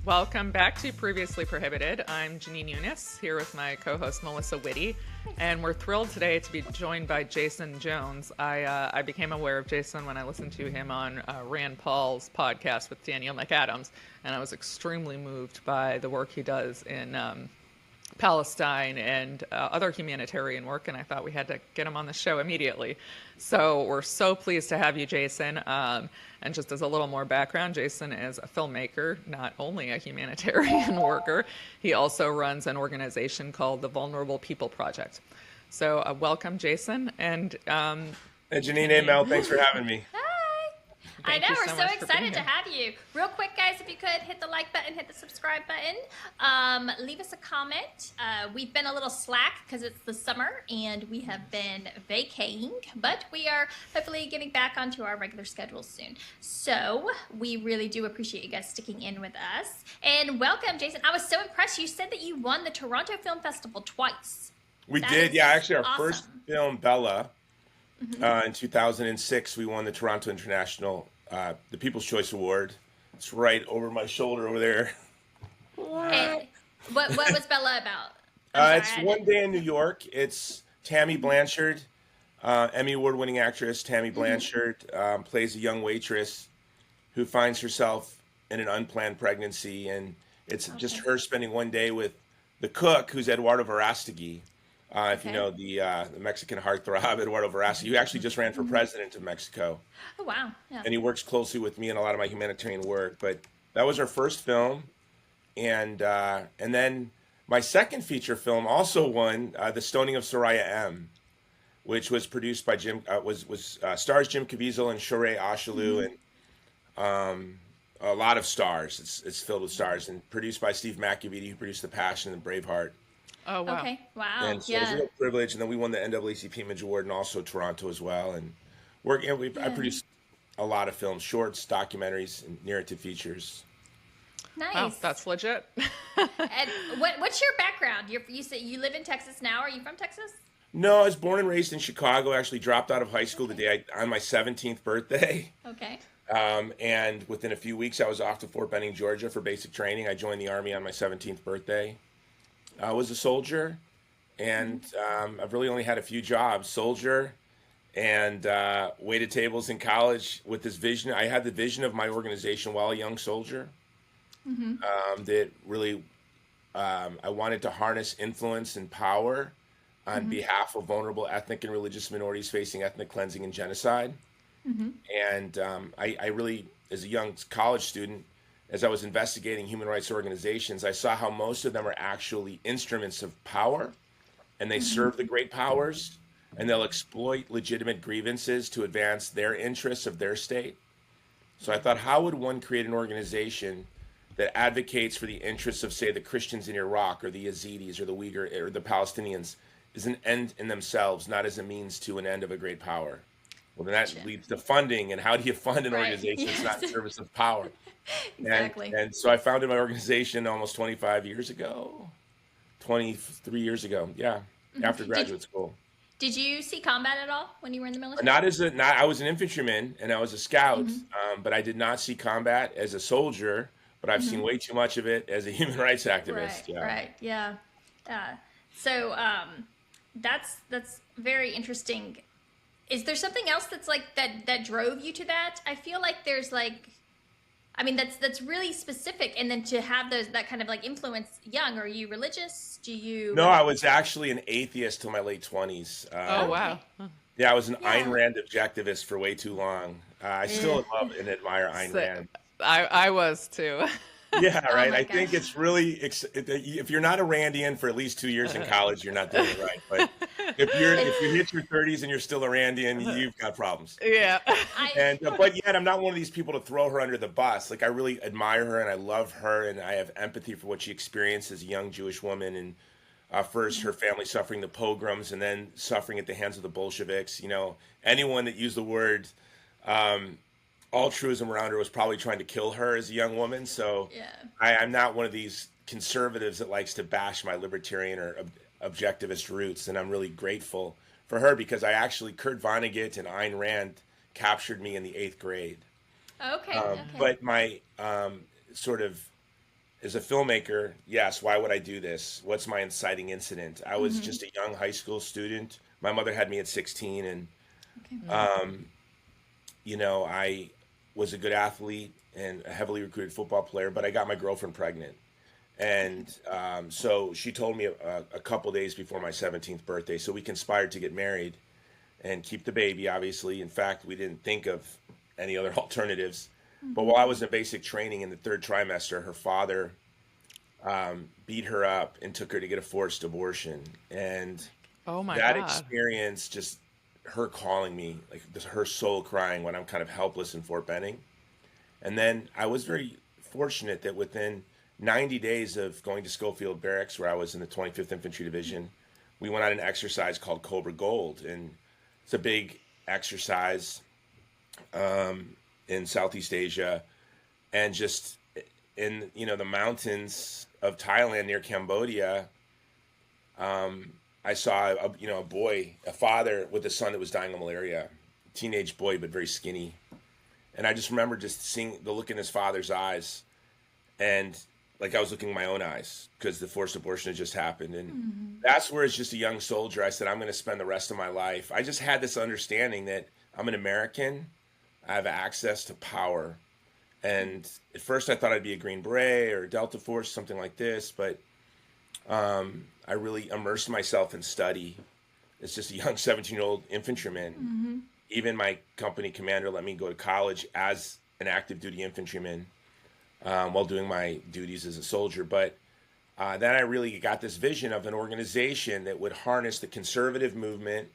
Welcome back to Previously Prohibited. I'm Jenin here with my co-host Melissa Whitty, and we're thrilled today to be joined by Jason Jones. I became aware of Jason when I listened to him on Rand Paul's podcast with Daniel McAdams, and I was extremely moved by the work he does in Palestine and other humanitarian work, and I thought we had to get him on the show immediately. So we're so pleased to have you, Jason. And just as a little more background, Jason is a filmmaker, not only a humanitarian worker, he also runs an organization called the Vulnerable People Project. So welcome, Jason. And Jenin and Mel, thanks for having me. I know, we're so excited to have you. Real quick, guys, if you could hit the like button, hit the subscribe button, leave us a comment. We've been a little slack because it's the summer and we have been vacating, but we are hopefully getting back onto our regular schedule soon. So we really do appreciate you guys sticking in with us. And welcome, Jason. I was so impressed. You said that you won the Toronto Film Festival twice. We did, yeah. Actually, our first film, Bella, in 2006, we won the Toronto International, the People's Choice Award. It's right over my shoulder over there. And what was Bella about? It's One Day in New York. It's Tammy Blanchard, Emmy Award-winning actress Tammy Blanchard, plays a young waitress who finds herself in an unplanned pregnancy, and it's just her spending one day with the cook, who's Eduardo Verástegui. If you know the Mexican heartthrob, Eduardo Verástegui, who actually just ran for president of Mexico. Oh, wow. Yeah. And he works closely with me in a lot of my humanitarian work. But that was our first film. And then my second feature film also won The Stoning of Soraya M., which was produced by stars Jim Caviezel and Shohreh Aghdashloo and a lot of stars. It's filled with stars, and produced by Steve McAvity, who produced The Passion and Braveheart. Oh, wow. Okay, wow. And so it was a real privilege. And then we won the NAACP Image Award and also Toronto as well. And I produced a lot of films, shorts, documentaries, and narrative features. Nice. Wow, that's legit. And what's your background? You say you live in Texas now. Are you from Texas? No, I was born and raised in Chicago. I actually dropped out of high school the day on my 17th birthday. Okay. And within a few weeks, I was off to Fort Benning, Georgia for basic training. I joined the Army on my 17th birthday. I was a soldier, and I've really only had a few jobs. Soldier, and waited tables in college with this vision. I had the vision of my organization while a young soldier. That really, I wanted to harness influence and power on behalf of vulnerable ethnic and religious minorities facing ethnic cleansing and genocide. And I really, as a young college student, as I was investigating human rights organizations, I saw how most of them are actually instruments of power, and they serve the great powers, and they'll exploit legitimate grievances to advance their interests of their state. So I thought, how would one create an organization that advocates for the interests of, say, the Christians in Iraq, or the Yazidis, or the Uyghur, or the Palestinians, as an end in themselves, not as a means to an end of a great power? Well, then that leads to funding, and how do you fund an organization that's not in service of power? Exactly. And so I founded my organization almost 23 years ago, after graduate school. Did you see combat at all when you were in the military? I was an infantryman and I was a scout, but I did not see combat as a soldier, but I've seen way too much of it as a human rights activist. Right, yeah. So that's very interesting. Is there something else that's like that drove you to that? I feel like there's that's really specific, and then to have that kind of like influence young. Are you religious? No, I was actually an atheist till my late 20s. Oh, wow. Yeah, I was an Ayn Rand objectivist for way too long. I still love and admire Ayn Rand. I was too. Yeah, right. I think it's really, if you're not a Randian for at least 2 years in college, you're not doing it right. But if you hit your 30s and you're still a Randian, you've got problems. Yeah. But yet I'm not one of these people to throw her under the bus. Like, I really admire her and I love her, and I have empathy for what she experienced as a young Jewish woman, and first her family suffering the pogroms and then suffering at the hands of the Bolsheviks. You know, anyone that used the word altruism around her was probably trying to kill her as a young woman. So I'm not one of these conservatives that likes to bash my libertarian or objectivist roots. And I'm really grateful for her, because Kurt Vonnegut and Ayn Rand captured me in the 8th grade. Okay. But my sort of as a filmmaker, yes, why would I do this? What's my inciting incident? I was Mm-hmm. just a young high school student. My mother had me at 16, and Okay. I was a good athlete and a heavily recruited football player, but I got my girlfriend pregnant. And so she told me a couple days before my 17th birthday. So we conspired to get married and keep the baby, obviously. In fact, we didn't think of any other alternatives. But while I was in basic training in the third trimester, her father beat her up and took her to get a forced abortion. And Oh my that God. experience, just her calling me, like her soul crying when I'm kind of helpless in Fort Benning. And then I was very fortunate that within 90 days of going to Schofield Barracks, where I was in the 25th Infantry Division, we went on an exercise called Cobra Gold. And it's a big exercise in Southeast Asia. And just in, the mountains of Thailand near Cambodia, I saw a boy, a father with a son that was dying of malaria, teenage boy, but very skinny. And I just remember just seeing the look in his father's eyes, and like I was looking in my own eyes because the forced abortion had just happened. And that's where, as just a young soldier, I said, I'm going to spend the rest of my life. I just had this understanding that I'm an American. I have access to power. And at first I thought I'd be a Green Beret or Delta Force, something like this. But I really immersed myself in study. It's just a young 17-year-old infantryman. Even my company commander let me go to college as an active duty infantryman while doing my duties as a soldier. But then I really got this vision of an organization that would harness the conservative movement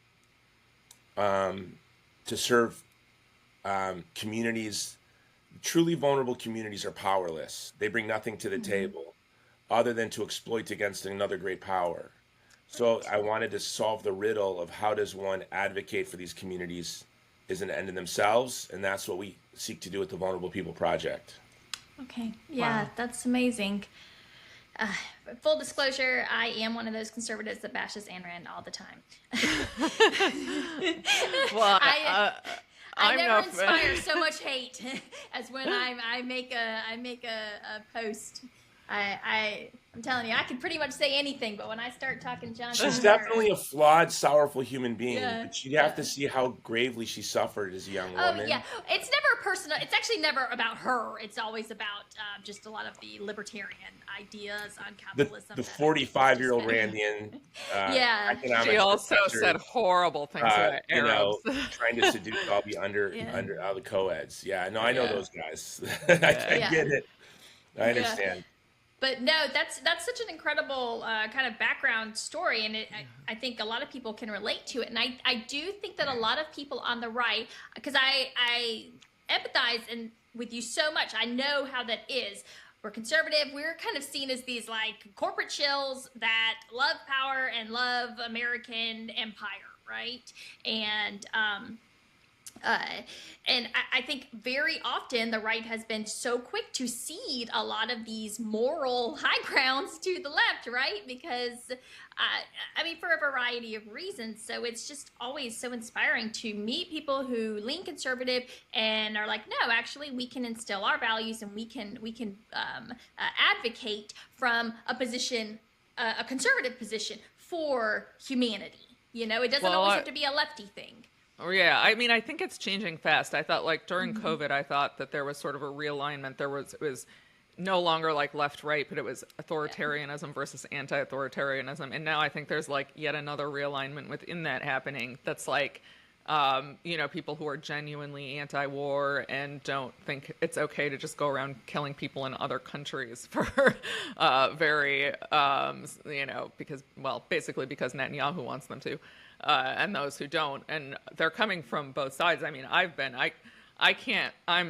to serve communities. Truly vulnerable communities are powerless. They bring nothing to the table other than to exploit against another great power. So I wanted to solve the riddle of how does one advocate for these communities as an end in themselves, and that's what we seek to do with the Vulnerable People Project. Okay. Yeah, Wow. that's amazing. Full disclosure, I am one of those conservatives that bashes Ayn Rand all the time. Well, I I'm never no inspire so much hate as when I make a post. I'm telling you, I can pretty much say anything, but when I start talking Johnson, She's definitely a flawed, sorrowful human being, Yeah, but you'd have to see how gravely she suffered as a young Oh woman. yeah, it's never personal. It's actually never about her. It's always about just a lot of the libertarian ideas on The capitalism. the that I think is 45-year-old just- Randian Yeah. She economics also professor, said horrible things about Arabs. trying to seduce all the Yeah. under all the co-eds. Yeah, no, I know Yeah. those guys. Yeah. I Yeah. get it. I Yeah. understand. But no, that's such an incredible kind of background story, and I think a lot of people can relate to it. And I do think that a lot of people on the right, because I empathize with you so much. I know how that is. We're conservative. We're kind of seen as these like corporate shills that love power and love American empire, right? And I think very often the right has been so quick to cede a lot of these moral high grounds to the left, right? Because, I mean, for a variety of reasons. So it's just always so inspiring to meet people who lean conservative and are like, no, actually, we can instill our values and we can advocate from a position, a conservative position for humanity. You know, it doesn't always have to be a lefty thing. Oh, yeah, I mean, I think it's changing fast. I thought, like, during COVID, I thought that there was sort of a realignment. It was no longer like left-right, but it was authoritarianism versus anti-authoritarianism. And now I think there's like yet another realignment within that happening. That's like, people who are genuinely anti-war and don't think it's okay to just go around killing people in other countries for basically because Netanyahu wants them to. And those who don't, and they're coming from both sides. I mean, I'm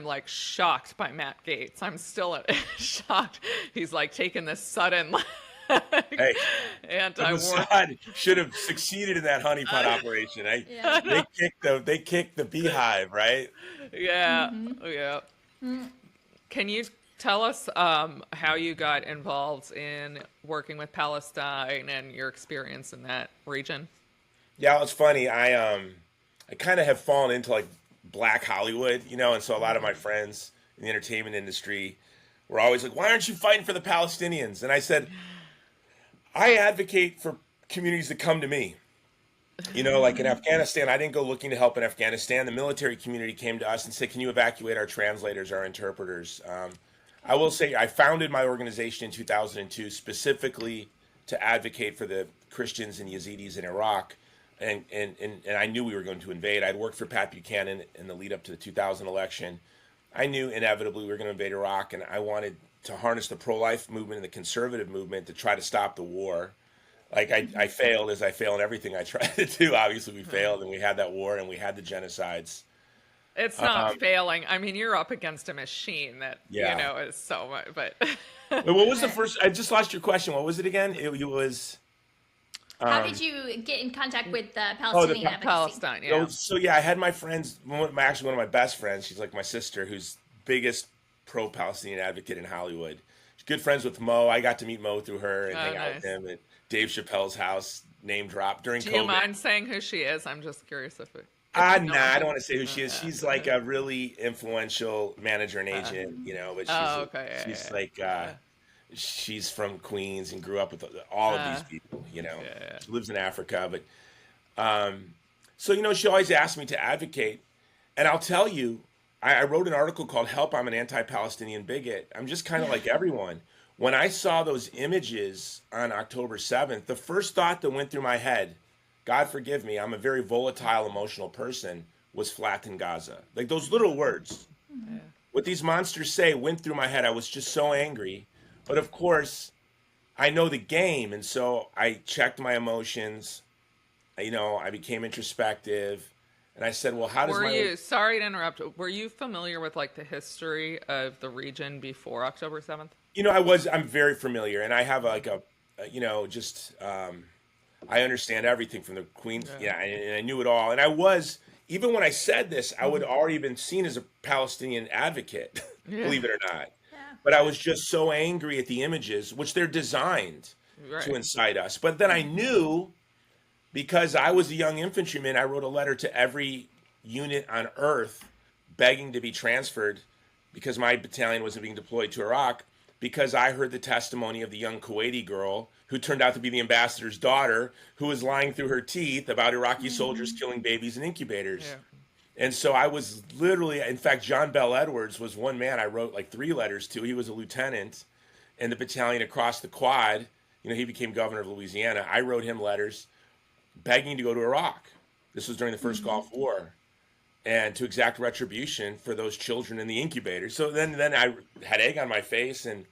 like shocked by Matt Gaetz. I'm still shocked. He's like taking this sudden Hey, anti-war. Mossad should have succeeded in that honeypot operation. Yeah. They kicked the beehive, right? Yeah, yeah. Can you tell us how you got involved in working with Palestine and your experience in that region? Yeah, it's funny. I kind of have fallen into like Black Hollywood, and so a lot of my friends in the entertainment industry were always like, why aren't you fighting for the Palestinians? And I said, I advocate for communities that come to me. You know, like in Afghanistan, I didn't go looking to help in Afghanistan. The military community came to us and said, can you evacuate our translators, our interpreters? I will say I founded my organization in 2002 specifically to advocate for the Christians and Yazidis in Iraq. And I knew we were going to invade. I'd worked for Pat Buchanan in the lead up to the 2000 election. I knew inevitably we were going to invade Iraq, and I wanted to harness the pro-life movement and the conservative movement to try to stop the war. Like I failed as I fail in everything I tried to do. Obviously, we failed, and we had that war, and we had the genocides. It's not failing. I mean, you're up against a machine that you know is so much. But what was the first? I just lost your question. What was it again? It was. How did you get in contact with Palestinian advocacy? Palestine, yeah. So I had my friends. Actually, one of my best friends. She's like my sister, who's biggest pro-Palestinian advocate in Hollywood. She's good friends with Mo. I got to meet Mo through her and hang out with him at Dave Chappelle's house. Name drop during COVID. Do you mind saying who she is? I'm just curious if it. Nah, I don't want to say who she is. She's like a really influential manager and agent, you know. But she's she's from Queens and grew up with all of these people, you know. She lives in Africa, but so you know, she always asked me to advocate, and I'll tell you, I wrote an article called "Help, I'm an Anti-Palestinian Bigot." I'm just kind of like everyone. When I saw those images on October 7th, the first thought that went through my head, God forgive me, I'm a very volatile, emotional person, was flatten Gaza. Like those little words. Yeah. What these monsters say went through my head. I was just so angry. But of course, I know the game. And so I checked my emotions. You know, I became introspective. And I said, well, how does sorry to interrupt, were you familiar with like the history of the region before October 7th? You know, I'm very familiar. And I have like I understand everything from the Queen. And I knew it all. And I was, even when I said this, I would already been seen as a Palestinian advocate, believe it or not. Yeah. But I was just so angry at the images, which they're designed to incite us. But then I knew, because I was a young infantryman, I wrote a letter to every unit on earth begging to be transferred because my battalion wasn't being deployed to Iraq, because I heard the testimony of the young Kuwaiti girl who turned out to be the ambassador's daughter, who was lying through her teeth about Iraqi soldiers killing babies in incubators. Yeah. And so I was literally, in fact, John Bell Edwards was one man I wrote like 3 letters to. He was a lieutenant in the battalion across the quad. You know, he became governor of Louisiana. I wrote him letters begging to go to Iraq. This was during the first Gulf War, and to exact retribution for those children in the incubators. So then I had egg on my face, and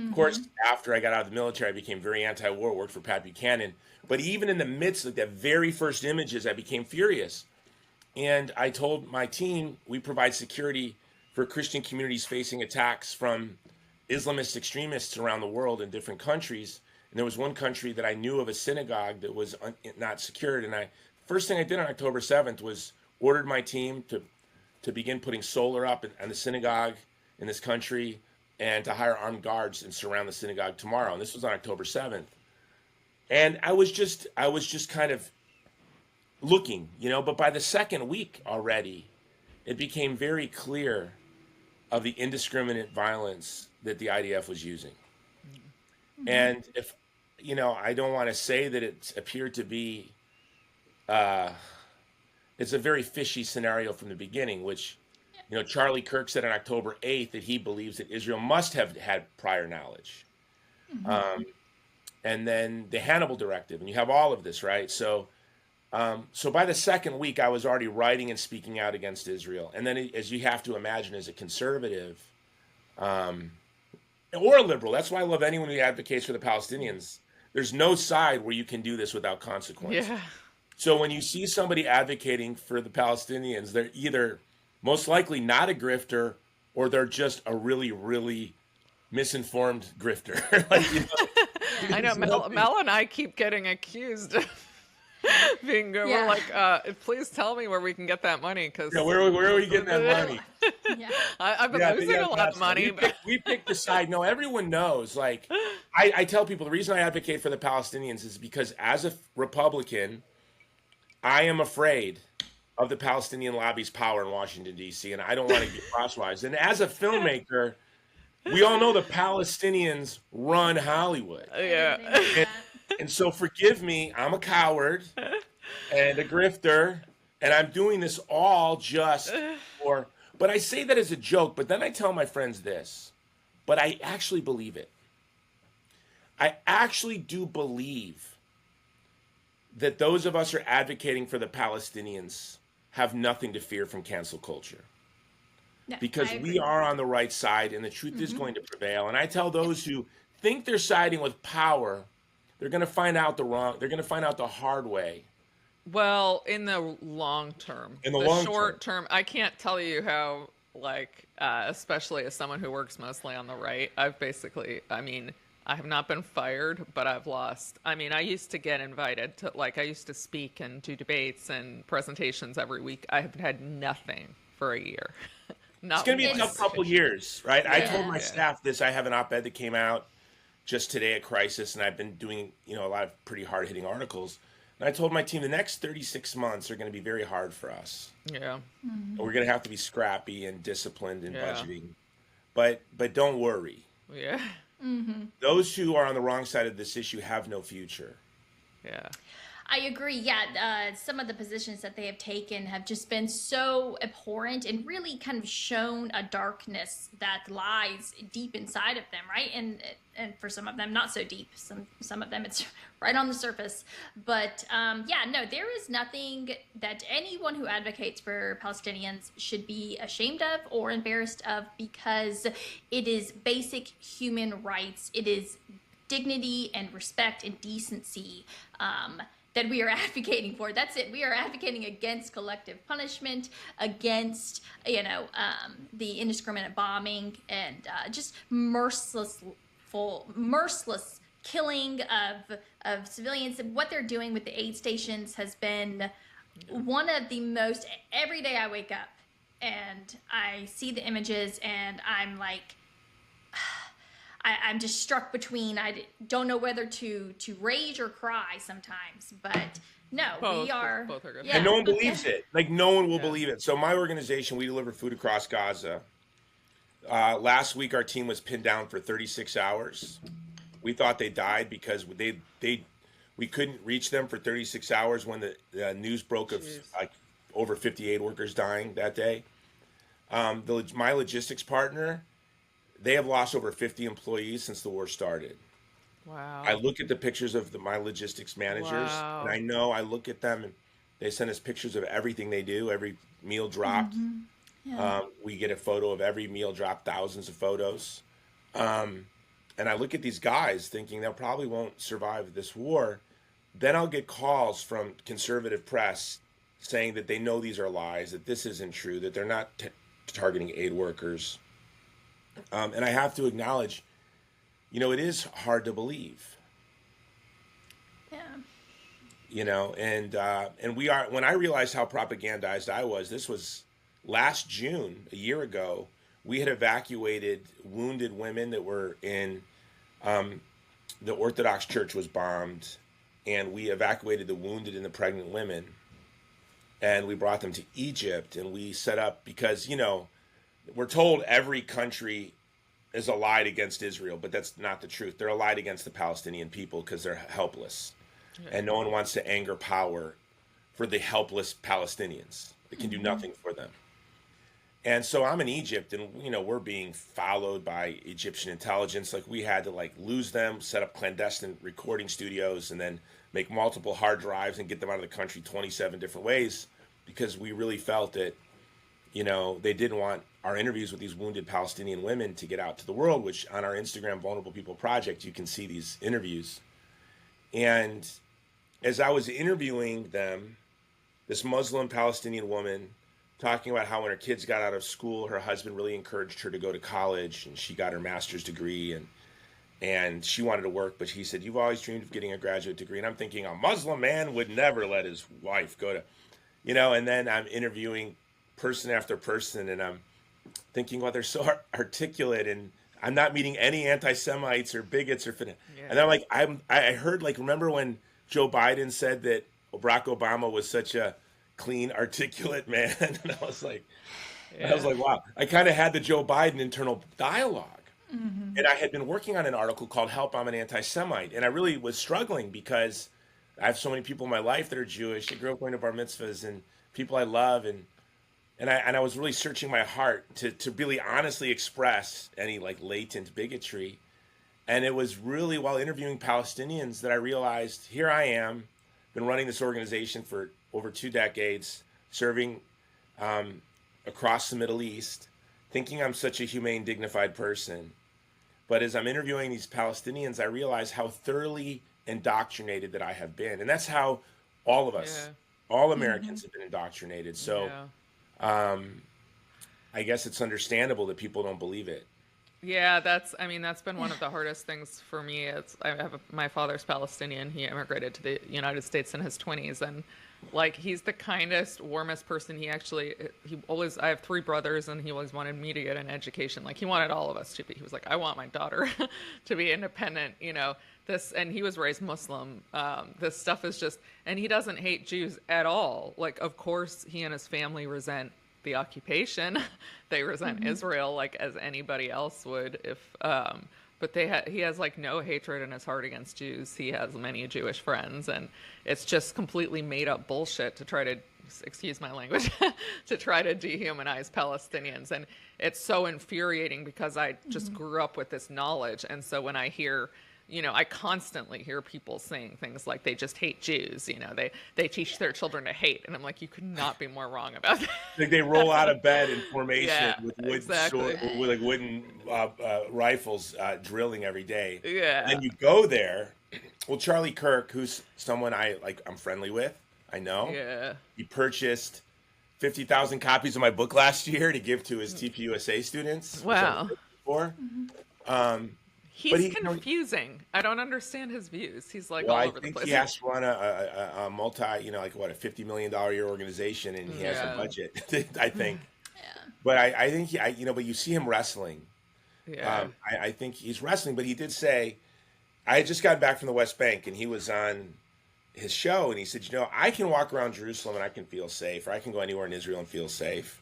of course, after I got out of the military, I became very anti-war, worked for Pat Buchanan. But even in the midst of the very first images, I became furious. And I told my team, we provide security for Christian communities facing attacks from Islamist extremists around the world in different countries. And there was one country that I knew of, a synagogue that was not secured. And first thing I did on October 7th was ordered my team to begin putting solar up in the synagogue in this country, and to hire armed guards and surround the synagogue tomorrow. And this was on October 7th. And I was just kind of looking, you know, but by the second week already, it became very clear of the indiscriminate violence that the IDF was using. And if, you know, I don't want to say that it appeared to be, it's a very fishy scenario from the beginning, which, you know, Charlie Kirk said on October 8th that he believes that Israel must have had prior knowledge. And then the Hannibal Directive, and you have all of this, right? So by the second week, I was already writing and speaking out against Israel. And then, as you have to imagine, as a conservative or a liberal, that's why I love anyone who advocates for the Palestinians. There's no side where you can do this without consequence. Yeah. So when you see somebody advocating for the Palestinians, they're either most likely not a grifter, or they're just a really, really misinformed grifter. Like, you know, I know Mel and I keep getting accused of being good. We're like, please tell me where we can get that money, because where are we getting that money? I've been losing a lot of money. We picked a side. No, everyone knows. Like, I tell people the reason I advocate for the Palestinians is because as a Republican, I am afraid of the Palestinian lobby's power in Washington, D.C., and I don't want to get crosswise. And as a filmmaker, we all know the Palestinians run Hollywood. Yeah. And so forgive me, I'm a coward and a grifter, and I'm doing this all just for, but I say that as a joke, but then I tell my friends this, but I actually believe it. I actually do believe that those of us who are advocating for the Palestinians have nothing to fear from cancel culture. No, Because we are on the right side and the truth is going to prevail. And I tell those who think they're siding with power, they're going to find out they're going to find out the hard way. Well, in the long term. In the long short term, I can't tell you how, like, especially as someone who works mostly on the right, I have not been fired, but I've lost. I mean, I used to get invited to, I used to speak and do debates and presentations every week. I have had nothing for a year. It's going to be a tough couple years, right? Yeah. I told my staff this. I have an op-ed that came out just today at Crisis, and I've been doing, a lot of pretty hard-hitting articles. And I told my team the next 36 months are going to be very hard for us. Yeah. And we're going to have to be scrappy and disciplined in budgeting. But don't worry. Yeah. Those who are on the wrong side of this issue have no future. Yeah. I agree. Yeah, some of the positions that they have taken have just been so abhorrent and really kind of shown a darkness that lies deep inside of them, right? And for some of them, not so deep. Some of them, it's right on the surface. But there is nothing that anyone who advocates for Palestinians should be ashamed of or embarrassed of, because it is basic human rights. It is dignity and respect and decency that we are advocating for. That's it. We are advocating against collective punishment, against, the indiscriminate bombing and just merciless killing of civilians. And what they're doing with the aid stations has been one of the most, every day I wake up and I see the images and I'm like, I'm just struck between, I don't know whether to rage or cry sometimes, but no, Both are good. And no one believes it. Like, no one will believe it. So my organization, we deliver food across Gaza. Last week, our team was pinned down for 36 hours. We thought they died because we couldn't reach them for 36 hours when the news broke of over 50 aid workers dying that day. My logistics partner, they have lost over 50 employees since the war started. Wow. I look at the pictures of my logistics managers, and I look at them, and they send us pictures of everything they do, every meal dropped. We get a photo of every meal dropped, thousands of photos. And I look at these guys thinking they probably won't survive this war. Then I'll get calls from conservative press saying that they know these are lies, that this isn't true, that they're not targeting aid workers. And I have to acknowledge, it is hard to believe. Yeah. And we are, when I realized how propagandized I was, this was last June, a year ago, we had evacuated wounded women that were in, the Orthodox Church was bombed, and we evacuated the wounded and the pregnant women, and we brought them to Egypt, and we set up, because, we're told every country is allied against Israel, but that's not the truth. They're allied against the Palestinian people because they're helpless. And no one wants to anger power for the helpless Palestinians that can do nothing for them. And so I'm in Egypt, and, we're being followed by Egyptian intelligence. Like, we had to, lose them, set up clandestine recording studios, and then make multiple hard drives and get them out of the country 27 different ways, because we really felt that, they didn't want our interviews with these wounded Palestinian women to get out to the world, which on our Instagram Vulnerable People Project, you can see these interviews. And as I was interviewing them, this Muslim Palestinian woman talking about how when her kids got out of school, her husband really encouraged her to go to college, and she got her master's degree, and she wanted to work, but he said, "You've always dreamed of getting a graduate degree." And I'm thinking, a Muslim man would never let his wife go to, and then I'm interviewing person after person, and I'm thinking, well, they're so articulate, and I'm not meeting any anti-Semites or bigots or and I'm like, I heard, remember when Joe Biden said that Barack Obama was such a clean, articulate man? And I was like, wow. I kind of had the Joe Biden internal dialogue. And I had been working on an article called Help, I'm an Anti-Semite. And I really was struggling because I have so many people in my life that are Jewish. I grew up going to bar mitzvahs and people I love. And I was really searching my heart to really honestly express any like latent bigotry. And it was really while interviewing Palestinians that I realized here I am, been running this organization for over 2 decades, serving across the Middle East, thinking I'm such a humane, dignified person. But as I'm interviewing these Palestinians, I realize how thoroughly indoctrinated that I have been. And that's how all of us, all Americans have been indoctrinated. So I guess it's understandable that people don't believe it. Yeah, that's been one of the hardest things for me. My father's Palestinian. He immigrated to the United States in his 20s, and like he's the kindest, warmest person. I have 3 brothers, and he always wanted me to get an education. Like he wanted all of us to be. He was like, I want my daughter to be independent, and he was raised Muslim. This stuff is just, and he doesn't hate Jews at all. Like, of course, he and his family resent the occupation. They resent Israel like as anybody else would but he has like no hatred in his heart against Jews. He has many Jewish friends, and it's just completely made up bullshit to try to, excuse my language, to try to dehumanize Palestinians. And it's so infuriating because I just grew up with this knowledge. And so when I hear, I constantly hear people saying things like they just hate Jews. They teach their children to hate, and I'm like, you could not be more wrong about that. Like they roll out of bed in formation with wooden rifles drilling every day. Yeah. And then you go there. Well, Charlie Kirk, who's someone I'm friendly with, I know. Yeah. He purchased 50,000 copies of my book last year to give to his TPUSA students. Wow. He's confusing. I don't understand his views. He's like all over the place. He has to run a multi, a $50 million a year organization, and he has a budget, I think. Yeah. But I think but you see him wrestling. Yeah. I think he's wrestling, but he did say, I had just gotten back from the West Bank, and he was on his show, and he said, I can walk around Jerusalem and I can feel safe, or I can go anywhere in Israel and feel safe,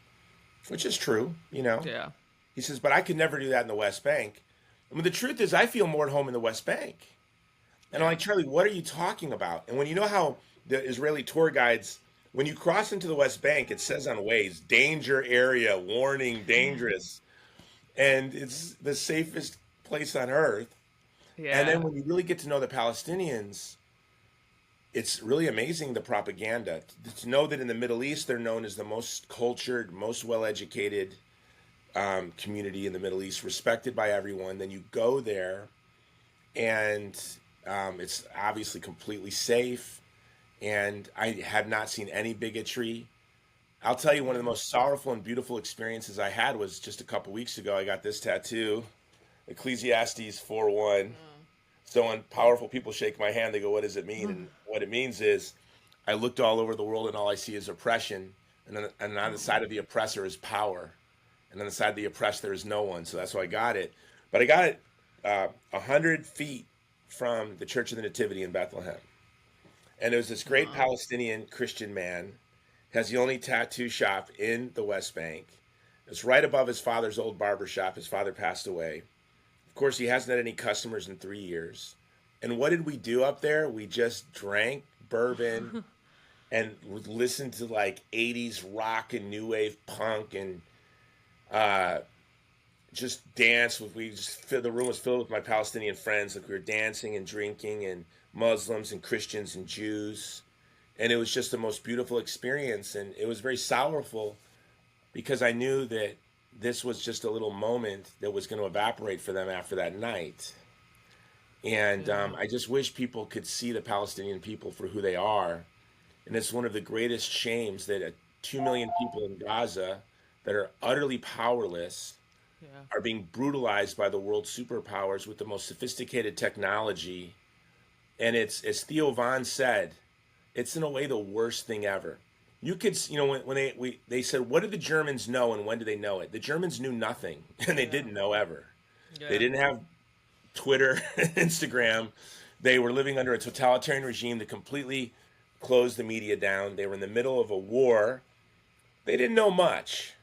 which is true, Yeah. He says, but I could never do that in the West Bank. I mean, the truth is, I feel more at home in the West Bank. And I'm like, Charlie, what are you talking about? And when you know how the Israeli tour guides, when you cross into the West Bank, it says on Waze, danger area, warning, dangerous. And it's the safest place on earth. Yeah. And then when you really get to know the Palestinians, it's really amazing, the propaganda. To know that in the Middle East, they're known as the most cultured, most well-educated community in the Middle East, respected by everyone. Then you go there, and it's obviously completely safe, and I have not seen any bigotry. I'll tell you, one of the most sorrowful and beautiful experiences I had was just a couple weeks ago. I got this tattoo, Ecclesiastes 4:1. So when powerful people shake my hand, they go, what does it mean? And what it means is, I looked all over the world, and all I see is oppression, and on the side of the oppressor is power. And on the side of the oppressed, there is no one. So that's why I got it. But I got it 100 feet from the Church of the Nativity in Bethlehem. And it was this great Palestinian Christian man, has the only tattoo shop in the West Bank. It's right above his father's old barber shop. His father passed away. Of course, he hasn't had any customers in 3 years. And what did we do up there? We just drank bourbon and listened to like 80s rock and new wave punk and just dance with. The room was filled with my Palestinian friends. Like we were dancing and drinking, and Muslims and Christians and Jews, and it was just the most beautiful experience. And it was very sorrowful because I knew that this was just a little moment that was going to evaporate for them after that night. And I just wish people could see the Palestinian people for who they are. And it's one of the greatest shames that 2 million people in Gaza that are utterly powerless are being brutalized by the world superpowers with the most sophisticated technology. And it's, as Theo Von said, it's in a way the worst thing ever. You could, when they said, what did the Germans know and when did they know it? The Germans knew nothing, and they didn't know ever. Yeah. They didn't have Twitter, Instagram. They were living under a totalitarian regime that completely closed the media down. They were in the middle of a war. They didn't know much.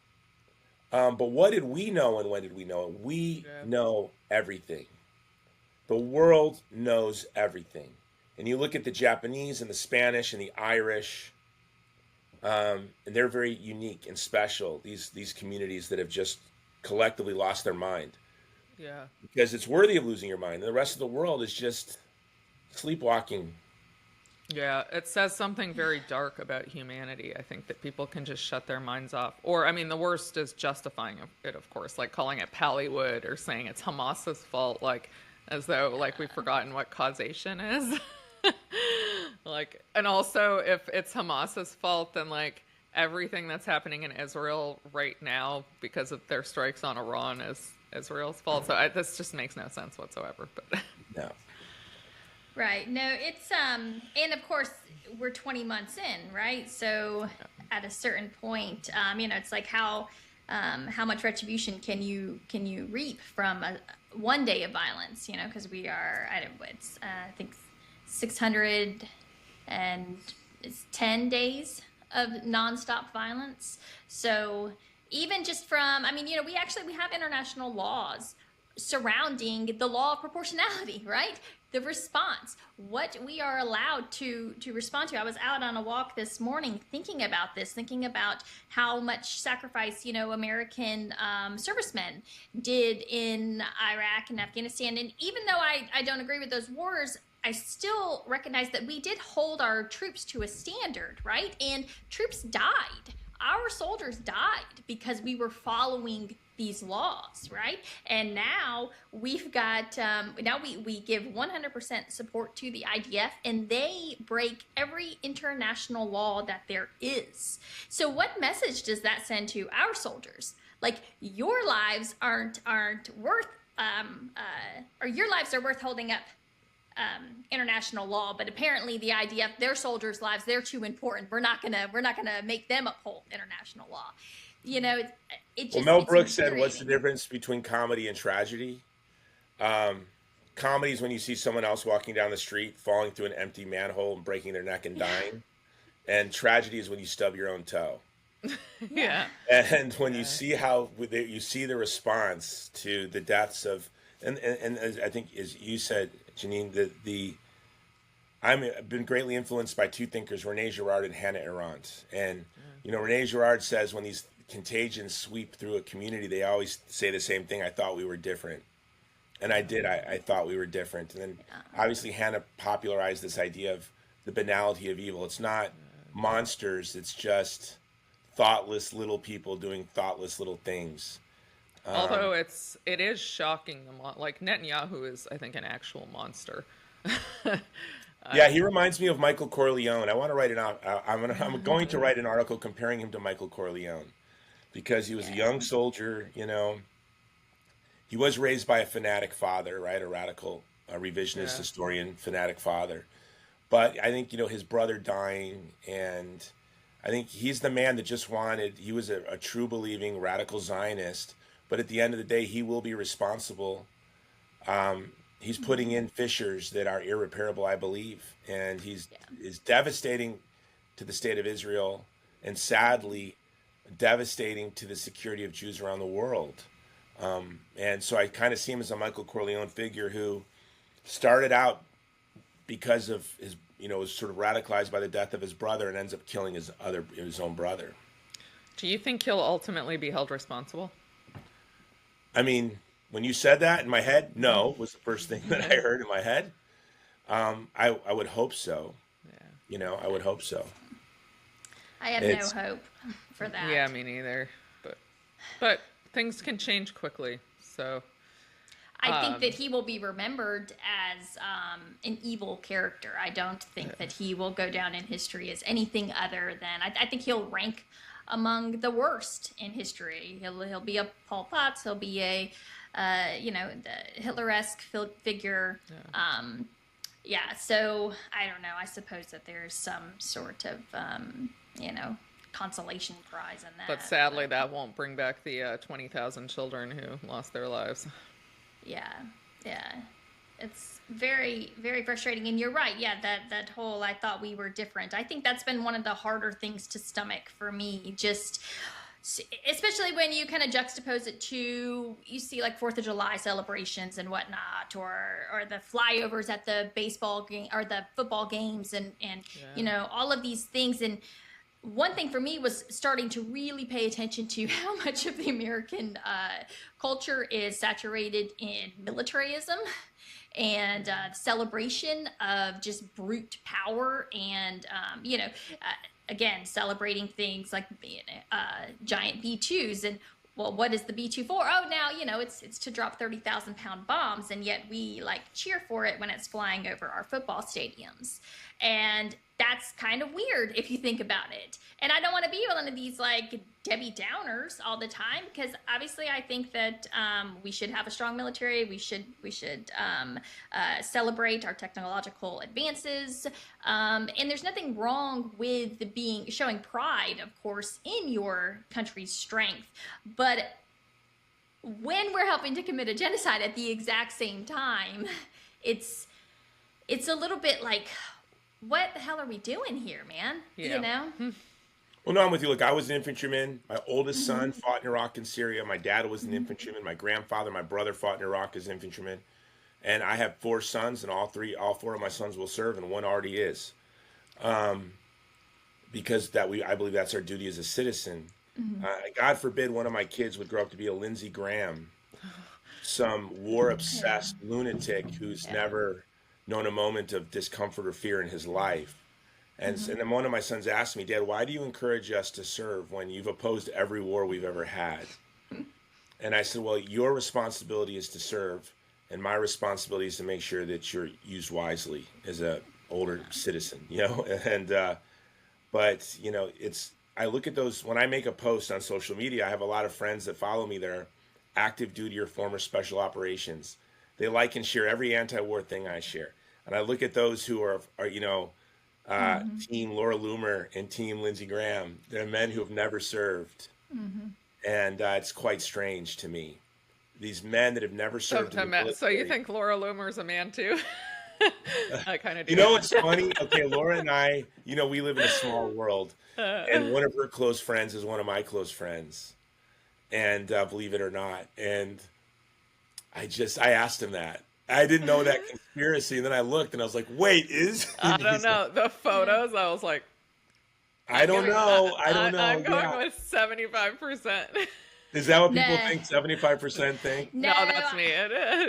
But what did we know and when did we know it? We know everything. The world knows everything. And you look at the Japanese and the Spanish and the Irish, and they're very unique and special, these communities that have just collectively lost their mind. Yeah. Because it's worthy of losing your mind. And the rest of the world is just sleepwalking. Yeah, it says something very dark about humanity. I think that people can just shut their minds off. Or, I mean, the worst is justifying it, of course, like calling it Pallywood or saying it's Hamas's fault, like as though like we've forgotten what causation is. Like, and also if it's Hamas's fault, then like everything that's happening in Israel right now because of their strikes on Iran is Israel's fault. So this just makes no sense whatsoever. But no. Right. No, it's and of course we're 20 months in, right? So at a certain point, it's like how much retribution can you reap from one day of violence? Because we are I think 610 days of nonstop violence. So even just from, we have international laws surrounding the law of proportionality, right? The response, what we are allowed to respond to. I was out on a walk this morning thinking about how much sacrifice, American servicemen did in Iraq and Afghanistan. And even though I don't agree with those wars, I still recognize that we did hold our troops to a standard, right? And troops died. Our soldiers died because we were following these laws, right? And now we've got, we give 100% support to the IDF, and they break every international law that there is. So what message does that send to our soldiers? Like, your lives aren't worth, or your lives are worth holding up international law, but apparently the IDF, their soldiers' lives, they're too important. We're not gonna make them uphold international law. It just. Well, Mel Brooks said, "What's the difference between comedy and tragedy? Comedy is when you see someone else walking down the street, falling through an empty manhole and breaking their neck and dying, and tragedy is when you stub your own toe." Yeah. And when you see how you see the response to the deaths of, and I think as you said, Jenin, I've been greatly influenced by two thinkers, Rene Girard and Hannah Arendt. And, Rene Girard says when these contagions sweep through a community, they always say the same thing: I thought we were different. And I did. I thought we were different. And then obviously Hannah popularized this idea of the banality of evil. It's not monsters. It's just thoughtless little people doing thoughtless little things. Although it is shocking, like Netanyahu is, I think, an actual monster. Yeah, he reminds me of Michael Corleone. I want to write it out. I'm going to write an article comparing him to Michael Corleone because he was a young soldier. He was raised by a fanatic father, right? A radical, revisionist historian, fanatic father. But I think his brother dying, and I think he's the man that just wanted. He was a true believing radical Zionist. But at the end of the day, he will be responsible. He's putting in fissures that are irreparable, I believe. And is devastating to the state of Israel and sadly devastating to the security of Jews around the world. And so I kind of see him as a Michael Corleone figure who started out because of his, was sort of radicalized by the death of his brother and ends up killing his own brother. Do you think he'll ultimately be held responsible? I mean, when you said that in my head, no, was the first thing that I heard in my head. I would hope so. Yeah. I would hope so. I have no hope for that. Yeah, me neither. But things can change quickly. So I think that he will be remembered as an evil character. I don't think that he will go down in history as anything other than. I think he'll rank among the worst in history. He'll be a Pol Pot. He'll be a the Hitler-esque figure. So I don't know. I suppose that there's some sort of consolation prize in that. But sadly, that won't bring back the 20,000 children who lost their lives. Yeah. It's very, very frustrating. And you're right. Yeah, that whole I thought we were different. I think that's been one of the harder things to stomach for me. Just especially when you kind of juxtapose it to, you see like 4th of July celebrations and whatnot, or the flyovers at the baseball game or the football games, and all of these things. And one thing for me was starting to really pay attention to how much of the American culture is saturated in militarism and celebration of just brute power, and again, celebrating things like giant B-2s. And well, what is the B-2 for? Oh, now it's to drop 30,000-pound bombs, and yet we like cheer for it when it's flying over our football stadiums. And that's kind of weird if you think about it. And I don't want to be one of these like Debbie Downers all the time, because obviously I think that we should have a strong military. We should celebrate our technological advances. And there's nothing wrong with showing pride, of course, in your country's strength. But when we're helping to commit a genocide at the exact same time, it's a little bit like, what the hell are we doing here, man? Yeah. Well, no, I'm with you. Look, I was an infantryman. My oldest son fought in Iraq and Syria. My dad was an infantryman. My grandfather, my brother fought in Iraq as an infantryman. And I have 4 sons, and all 4 of my sons will serve, and one already is. Because I believe that's our duty as a citizen. God forbid one of my kids would grow up to be a Lindsey Graham, some war-obsessed lunatic who's never known a moment of discomfort or fear in his life. And then one of my sons asked me, Dad, why do you encourage us to serve when you've opposed every war we've ever had? And I said, well, your responsibility is to serve, and my responsibility is to make sure that you're used wisely as a older citizen, And but I look at those when I make a post on social media. I have a lot of friends that follow me that are active duty or former special operations. They like and share every anti-war thing I share. And I look at those who are Team Laura Loomer and Team Lindsey Graham. They're men who have never served. And it's quite strange to me. These men that have never served in the military. So you think Laura Loomer's a man too? I kind of do. What's funny? Okay, Laura and I, we live in a small world. And one of her close friends is one of my close friends. And believe it or not. And I asked him that. I didn't know that conspiracy. And then I looked and I was like, wait, I don't know. The photos, I was like, I don't know. I'm going with 75%. Is that what people think? 75% think? No, that's me.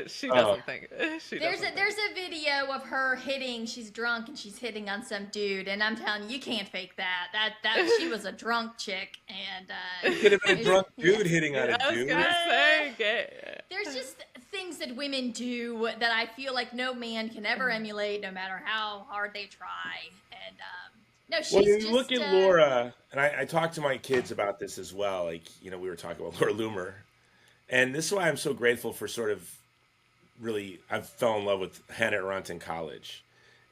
She doesn't think. There's a video of her hitting. She's drunk and she's hitting on some dude, and I'm telling you, you can't fake that. That she was a drunk chick, and it could have been a drunk dude hitting on a dude. I was gonna say, there's just things that women do that I feel like no man can ever emulate, no matter how hard they try. And no, she's you look at Laura, and I talked to my kids about this as well. Like, we were talking about Laura Loomer. And this is why I'm so grateful for I fell in love with Hannah Arendt in college.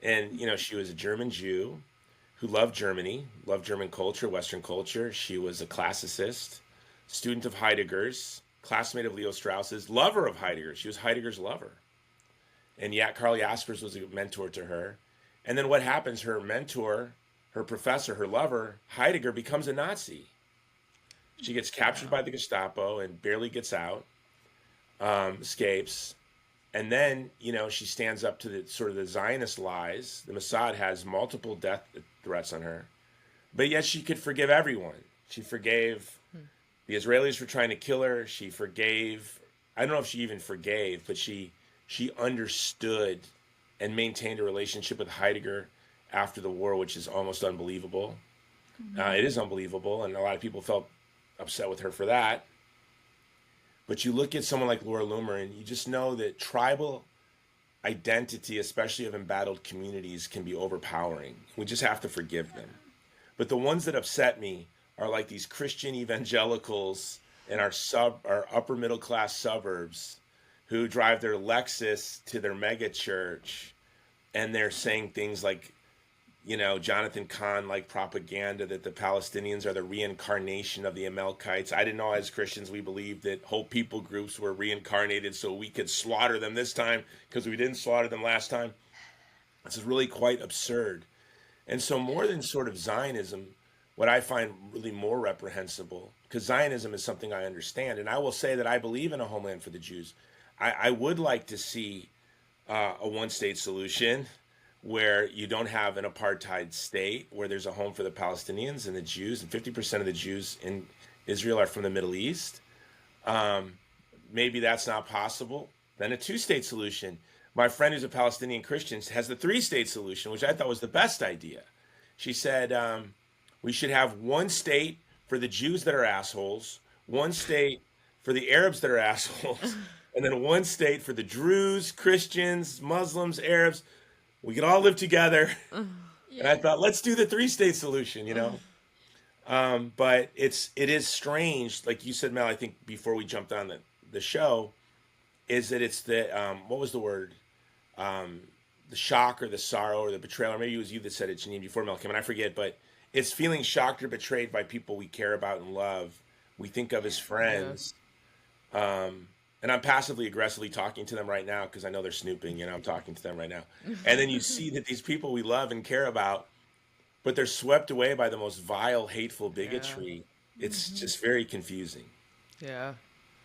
And, she was a German Jew who loved Germany, loved German culture, Western culture. She was a classicist, student of Heidegger's, classmate of Leo Strauss's, lover of Heidegger. She was Heidegger's lover. And yet Karl Jaspers was a mentor to her. And then what happens? Her mentor, her professor, her lover, Heidegger, becomes a Nazi. She gets captured by the Gestapo and barely gets out, escapes. And then, she stands up to the Zionist lies. The Mossad has multiple death threats on her. But yet she could forgive everyone. She forgave the Israelis for trying to kill her. She forgave, I don't know if she even forgave, but she understood and maintained a relationship with Heidegger after the war, which is almost unbelievable. It is unbelievable, and a lot of people felt upset with her for that. But you look at someone like Laura Loomer, and you just know that tribal identity, especially of embattled communities, can be overpowering. We just have to forgive them. But the ones that upset me are like these Christian evangelicals in our upper middle class suburbs who drive their Lexus to their mega church, and they're saying things like, Jonathan Kahn like propaganda that the Palestinians are the reincarnation of the Amalekites. I didn't know as Christians we believed that whole people groups were reincarnated so we could slaughter them this time because we didn't slaughter them last time. This is really quite absurd. And so more than sort of Zionism, what I find really more reprehensible, because Zionism is something I understand. And I will say that I believe in a homeland for the Jews. I would like to see a one-state solution where you don't have an apartheid state, where there's a home for the Palestinians and the Jews, and 50% of the Jews in Israel are from the Middle East. Maybe that's not possible. Then a two-state solution. My friend who's a Palestinian Christian has the three-state solution, which I thought was the best idea. She said, we should have one state for the Jews that are assholes, one state for the Arabs that are assholes, and then one state for the Druze, Christians, Muslims, Arabs. We could all live together. Yeah. And I thought, let's do the three-state solution, you know? But it is strange, like you said, Mel, I think before we jumped on the show, is that it's the, what was the word? The shock or the sorrow or the betrayal, or maybe it was you that said it, Jenin, before Mel came, and I forget, but it's feeling shocked or betrayed by people we care about and love, we think of as friends. Yeah. And I'm passively aggressively talking to them right now because I know they're snooping, you know, I'm talking to them right now. And then you see that these people we love and care about, but they're swept away by the most vile, hateful bigotry. Yeah. It's just very confusing. Yeah.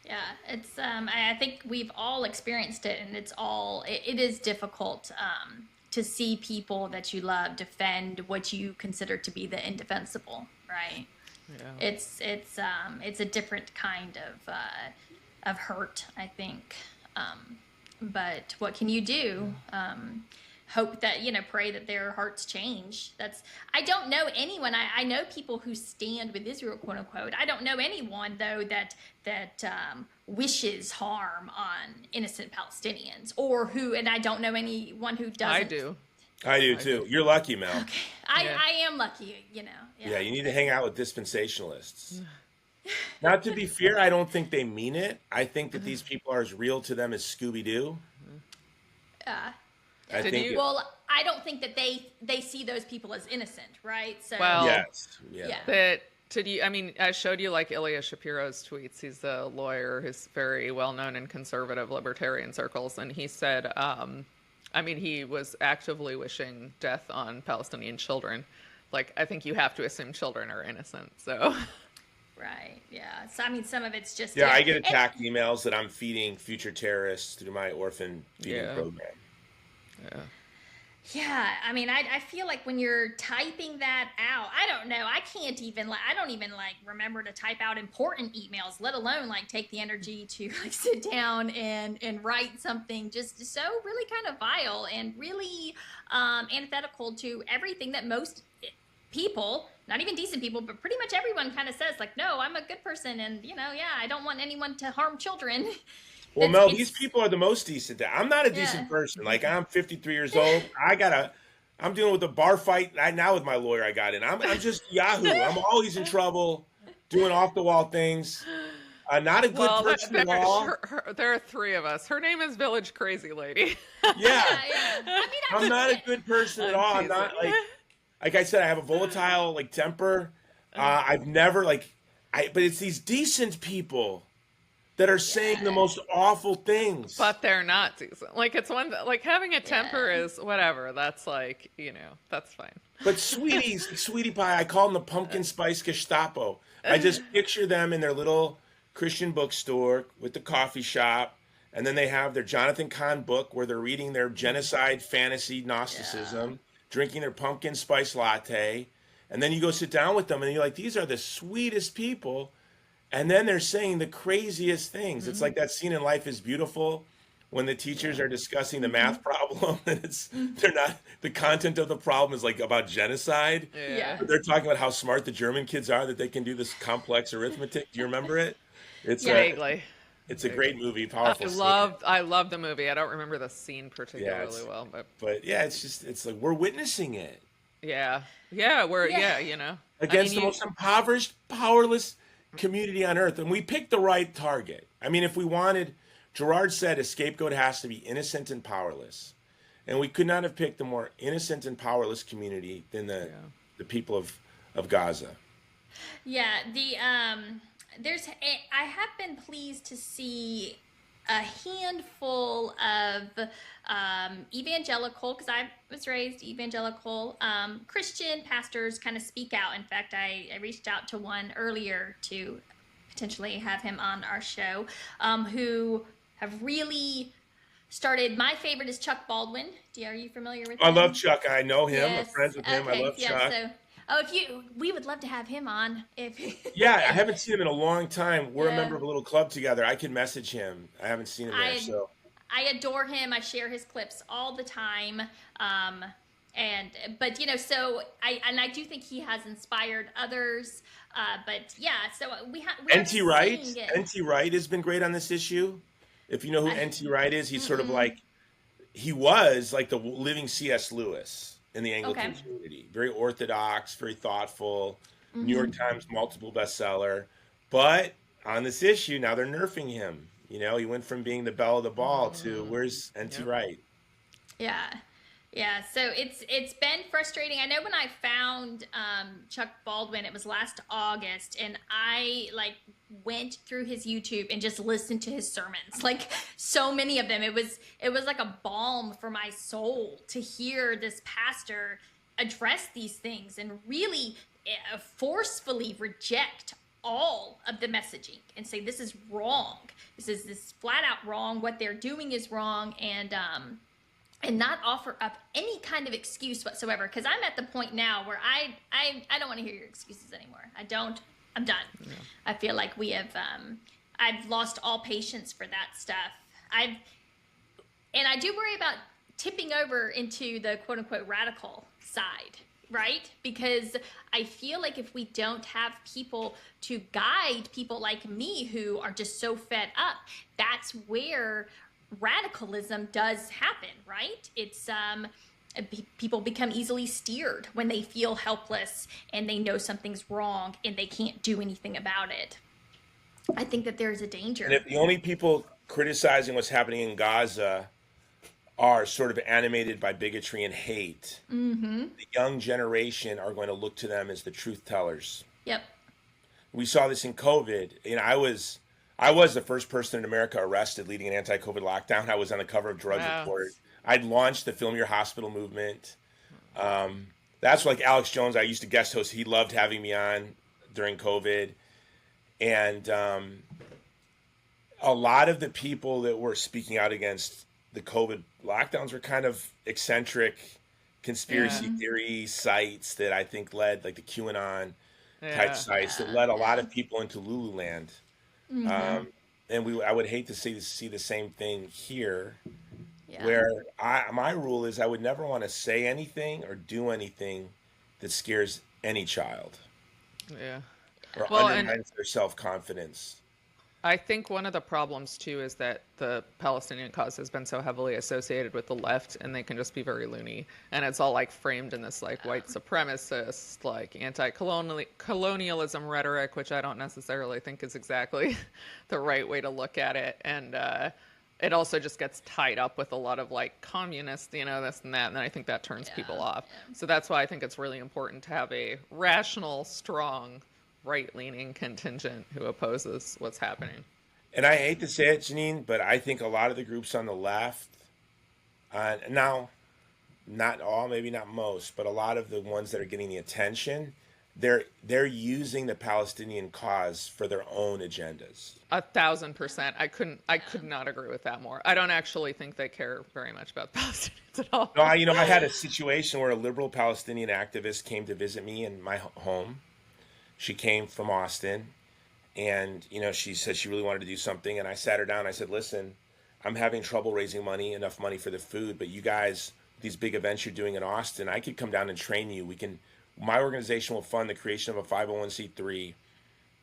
Yeah, it's I think we've all experienced it, and it is difficult to see people that you love defend what you consider to be the indefensible, right? Yeah. It's a different kind of hurt, I think. But what can you do? Hope that, pray that their hearts change. I don't know anyone. I know people who stand with Israel, quote unquote. I don't know anyone though that wishes harm on innocent Palestinians, and I don't know anyone who doesn't. I do too. You're lucky, Mel. Okay. I am lucky, Yeah, you need to hang out with dispensationalists. Not to be fair, I don't think they mean it. I think that these people are as real to them as Scooby-Doo. Well, I don't think that they see those people as innocent, right? So yes, yeah. I showed you like Ilya Shapiro's tweets. He's a lawyer who's very well known in conservative libertarian circles, and he said, he was actively wishing death on Palestinian children. Like, I think you have to assume children are innocent. So. Right. Yeah. So some of it's just I get attacked emails that I'm feeding future terrorists through my orphan feeding program. Yeah. Yeah, I feel like when you're typing that out, I don't know. I don't even remember to type out important emails, let alone take the energy to sit down and write something just so really kind of vile and really antithetical to everything that most people, not even decent people, but pretty much everyone kind of says, no, I'm a good person, and I don't want anyone to harm children. Well, Mel, these people are the most decent. I'm not a decent person. I'm 53 years old. I'm dealing with a bar fight right now with my lawyer I got in. I'm just Yahoo. I'm always in trouble, doing off-the-wall things. Not a good person at all. There are three of us. Her name is Village Crazy Lady. Yeah. I'm not a good person at all. I'm not like I said, I have a volatile temper. I've never but it's these decent people that are saying the most awful things. But they're not decent. It's one having a temper is whatever. That's that's fine. But sweetie pie, I call them the pumpkin spice Gestapo. I just picture them in their little Christian bookstore with the coffee shop, and then they have their Jonathan Cahn book where they're reading their genocide fantasy Gnosticism, drinking their pumpkin spice latte, and then you go sit down with them and you're like, these are the sweetest people. And then they're saying the craziest things. Mm-hmm. It's like that scene in Life is Beautiful when the teachers are discussing the math problem and the content of the problem is about genocide. Yeah. They're talking about how smart the German kids are that they can do this complex arithmetic. Do you remember it? It's vaguely. It's a great movie, powerful. I love the movie. I don't remember the scene particularly well, but it's we're witnessing it. Yeah. Yeah, against the most impoverished, powerless community on earth, and we picked the right target. If we wanted, Gerard said a scapegoat has to be innocent and powerless, and we could not have picked a more innocent and powerless community than the people of Gaza. Yeah, I have been pleased to see a handful of evangelical, because I was raised evangelical, Christian pastors kind of speak out. In fact, I reached out to one earlier to potentially have him on our show, who have really started. My favorite is Chuck Baldwin. Are you familiar with I him? love Chuck. I know him. I'm Yes. friends with him. I Okay. love Yeah. Chuck. So, we would love to have him on. If Yeah, I haven't seen him in a long time. We're a yeah, member of a little club together. I can message him. I haven't seen him there, I so. I adore him. I share his clips all the time. Um, but so I do think he has inspired others. But yeah, so we're NT Wright. seeing it. NT Wright has been great on this issue. If you know who I, NT Wright is, he's sort of mm-mm. like, he was like the living C.S. Lewis in the Okay. Anglican community. Very orthodox, very thoughtful, New York Mm-hmm. Times multiple bestseller. But on this issue, now they're nerfing him. He went from being the belle of the ball to where's NT Yep. Wright? Yeah. Yeah, so it's been frustrating. I know when I found Chuck Baldwin, it was last August, and I went through his YouTube and just listened to his sermons, like so many of them. It was like a balm for my soul to hear this pastor address these things and really forcefully reject all of the messaging and say this is wrong. This is flat out wrong. What they're doing is wrong, and not offer up any kind of excuse whatsoever. Because I'm at the point now where I don't want to hear your excuses anymore. I don't. I'm done. Yeah. I feel like we have. I've lost all patience for that stuff. And I do worry about tipping over into the quote unquote radical side, right? Because I feel like if we don't have people to guide people like me who are just so fed up, that's where radicalism does happen, right? It's people become easily steered when they feel helpless and they know something's wrong and they can't do anything about it. I think that there's a danger. And if the only people criticizing what's happening in Gaza are sort of animated by bigotry and hate, the young generation are going to look to them as the truth tellers. Yep. We saw this in COVID. I was the first person in America arrested leading an anti-COVID lockdown. I was on the cover of Drug Report. I'd launched the Film Your Hospital movement. That's like Alex Jones. I used to guest host. He loved having me on during COVID. And a lot of the people that were speaking out against the COVID lockdowns were kind of eccentric conspiracy theory sites that I think led, like the QAnon type sites that led a lot of people into Lululand. And I would hate to see the same thing here, where my rule is I would never want to say anything or do anything that scares any child or undermines their self-confidence. I think one of the problems too is that the Palestinian cause has been so heavily associated with the left, and they can just be very loony, and it's all framed in this white supremacist, anti-colonialism rhetoric, which I don't necessarily think is exactly the right way to look at it. And it also just gets tied up with a lot of communist, this and that, and I think that turns people off. So that's why I think it's really important to have a rational, strong, right-leaning contingent who opposes what's happening. And I hate to say it, Jenin, but I think a lot of the groups on the left, now, not all, maybe not most, but a lot of the ones that are getting the attention, they're using the Palestinian cause for their own agendas. 1,000%. I could not agree with that more. I don't actually think they care very much about Palestinians at all. No, I had a situation where a liberal Palestinian activist came to visit me in my home. She came from Austin, and, she said she really wanted to do something. And I sat her down. I said, listen, I'm having trouble raising enough money for the food. But you guys, these big events you're doing in Austin, I could come down and train you. My organization will fund the creation of a 501c3.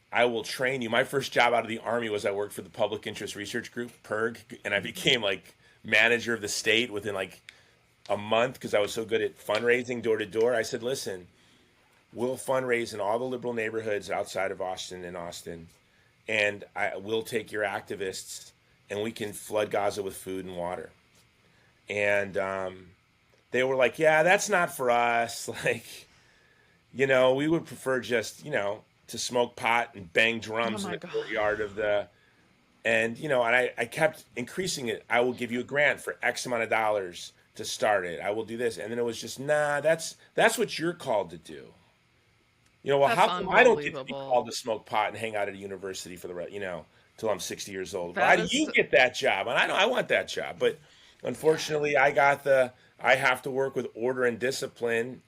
I will train you. My first job out of the Army was I worked for the Public Interest Research Group, PIRG, and I became manager of the state within a month because I was so good at fundraising door to door. I said, listen, we'll fundraise in all the liberal neighborhoods outside of Austin, and I will take your activists, and we can flood Gaza with food and water. And they were like, yeah, that's not for us. We would prefer just, to smoke pot and bang drums in the courtyard of the... And, and I kept increasing it. I will give you a grant for X amount of dollars to start it. I will do this. And then it was just, nah, that's what you're called to do. Well, That's how come I don't get to be unbelievable. called to smoke pot and hang out at a university for the rest, till I'm 60 years old? Why That do is you get that job? And I know I want that job, but unfortunately, I have to work with order and discipline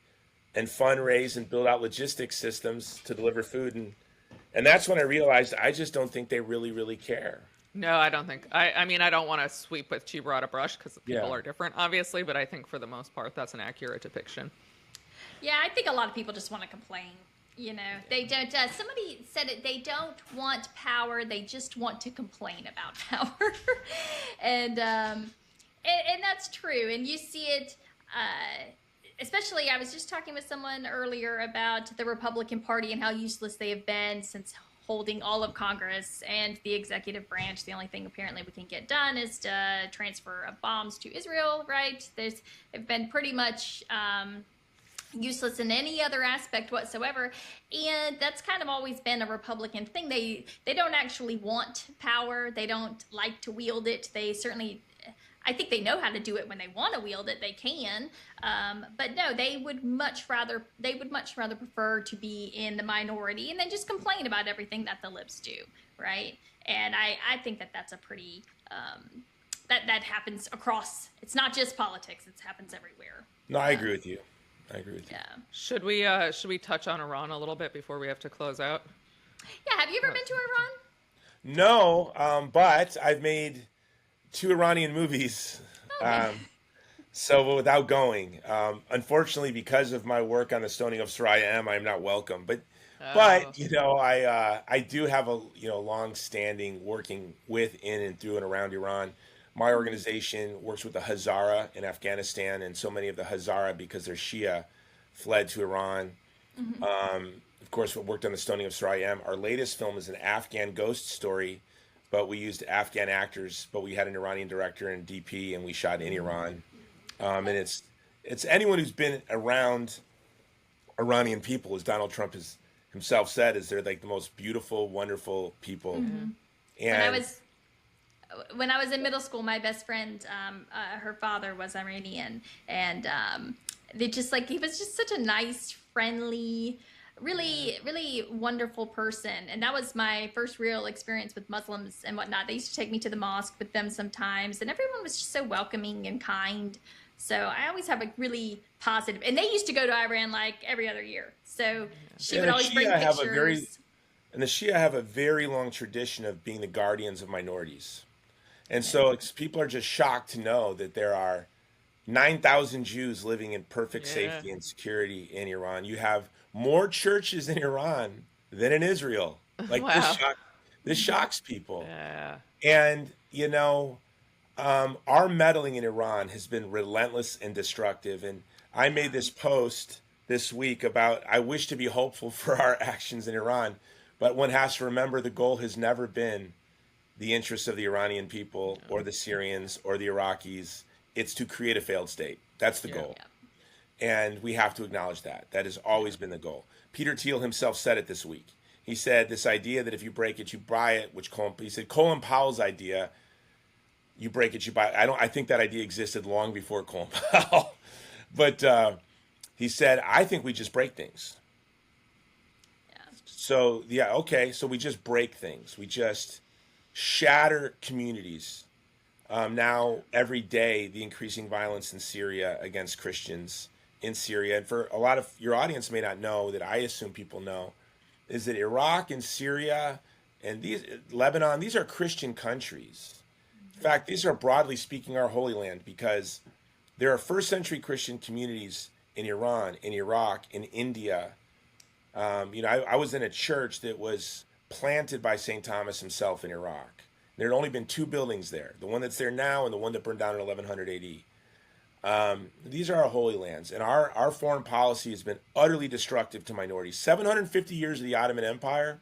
and fundraise and build out logistics systems to deliver food, and that's when I realized I just don't think they really, really care. no, I don't think. I mean, I don't want to sweep with too broad a brush because people Yeah. are different, obviously. But I think for the most part, that's an accurate depiction. Yeah, I think a lot of people just want to complain. They don't. Somebody said it. They don't want power. They just want to complain about power, and that's true. And you see it. Especially, I was just talking with someone earlier about the Republican Party and how useless they have been since holding all of Congress and the executive branch. The only thing apparently we can get done is to transfer of bombs to Israel, right? They've been pretty much useless in any other aspect whatsoever, and that's kind of always been a Republican thing. They don't actually want power. They don't like to wield it. They certainly, I think they know how to do it when they want to wield it. They can, but no, they would much rather prefer to be in the minority and then just complain about everything that the libs do, right? And I think that that's a pretty that happens across. It's not just politics. It happens everywhere. No, I agree with you. I agree with you. Yeah. Should we touch on Iran a little bit before we have to close out? Yeah. Have you ever been to Iran? No, but I've made 2 Iranian movies. So without going, unfortunately, because of my work on the stoning of Soraya M, I'm not welcome. But I do have a long-standing working with, in, and through and around Iran. My organization works with the Hazara in Afghanistan, and so many of the Hazara, because they're Shia, fled to Iran. Of course, we worked on the stoning of Soraya M. Our latest film is an Afghan ghost story, but we used Afghan actors, but we had an Iranian director and DP, and we shot in Iran. And it's anyone who's been around Iranian people, as Donald Trump has himself said, is they're like the most beautiful, wonderful people. And when I was in middle school, my best friend, her father was Iranian, and they just he was just such a nice, friendly, really, really wonderful person. And that was my first real experience with Muslims and whatnot. They used to take me to the mosque with them sometimes, and everyone was just so welcoming and kind. So I always have a really positive, and they used to go to Iran like every other year. So she would always bring pictures. And the Shia have a very long tradition of being the guardians of minorities. And so people are just shocked to know that there are 9,000 Jews living in perfect safety and security in Iran. You have more churches in Iran than in Israel. Wow. This shocks people. Yeah. And, our meddling in Iran has been relentless and destructive. And I made this post this week about, I wish to be hopeful for our actions in Iran, but one has to remember the goal has never been the interests of the Iranian people or the Syrians or the Iraqis. It's to create a failed state. That's the goal. And we have to acknowledge that. That has always been the goal. Peter Thiel himself said it this week. He said this idea that if you break it, you buy it, he said Colin Powell's idea, you break it, you buy it. I think that idea existed long before Colin Powell. But he said, I think we just break things. So, so we just break things. We just shatter communities. Now, every day, the increasing violence in Syria against Christians in Syria, and for a lot of your audience may not know, that I assume people know, is that Iraq and Syria and Lebanon, these are Christian countries. In fact, these are, broadly speaking, our Holy Land, because there are first century Christian communities in Iran, in Iraq, in India. I was in a church that was planted by St. Thomas himself in Iraq. There had only been 2 buildings there, the one that's there now and the one that burned down in 1100 AD. These are our Holy Lands, and our foreign policy has been utterly destructive to minorities. 750 years of the Ottoman Empire,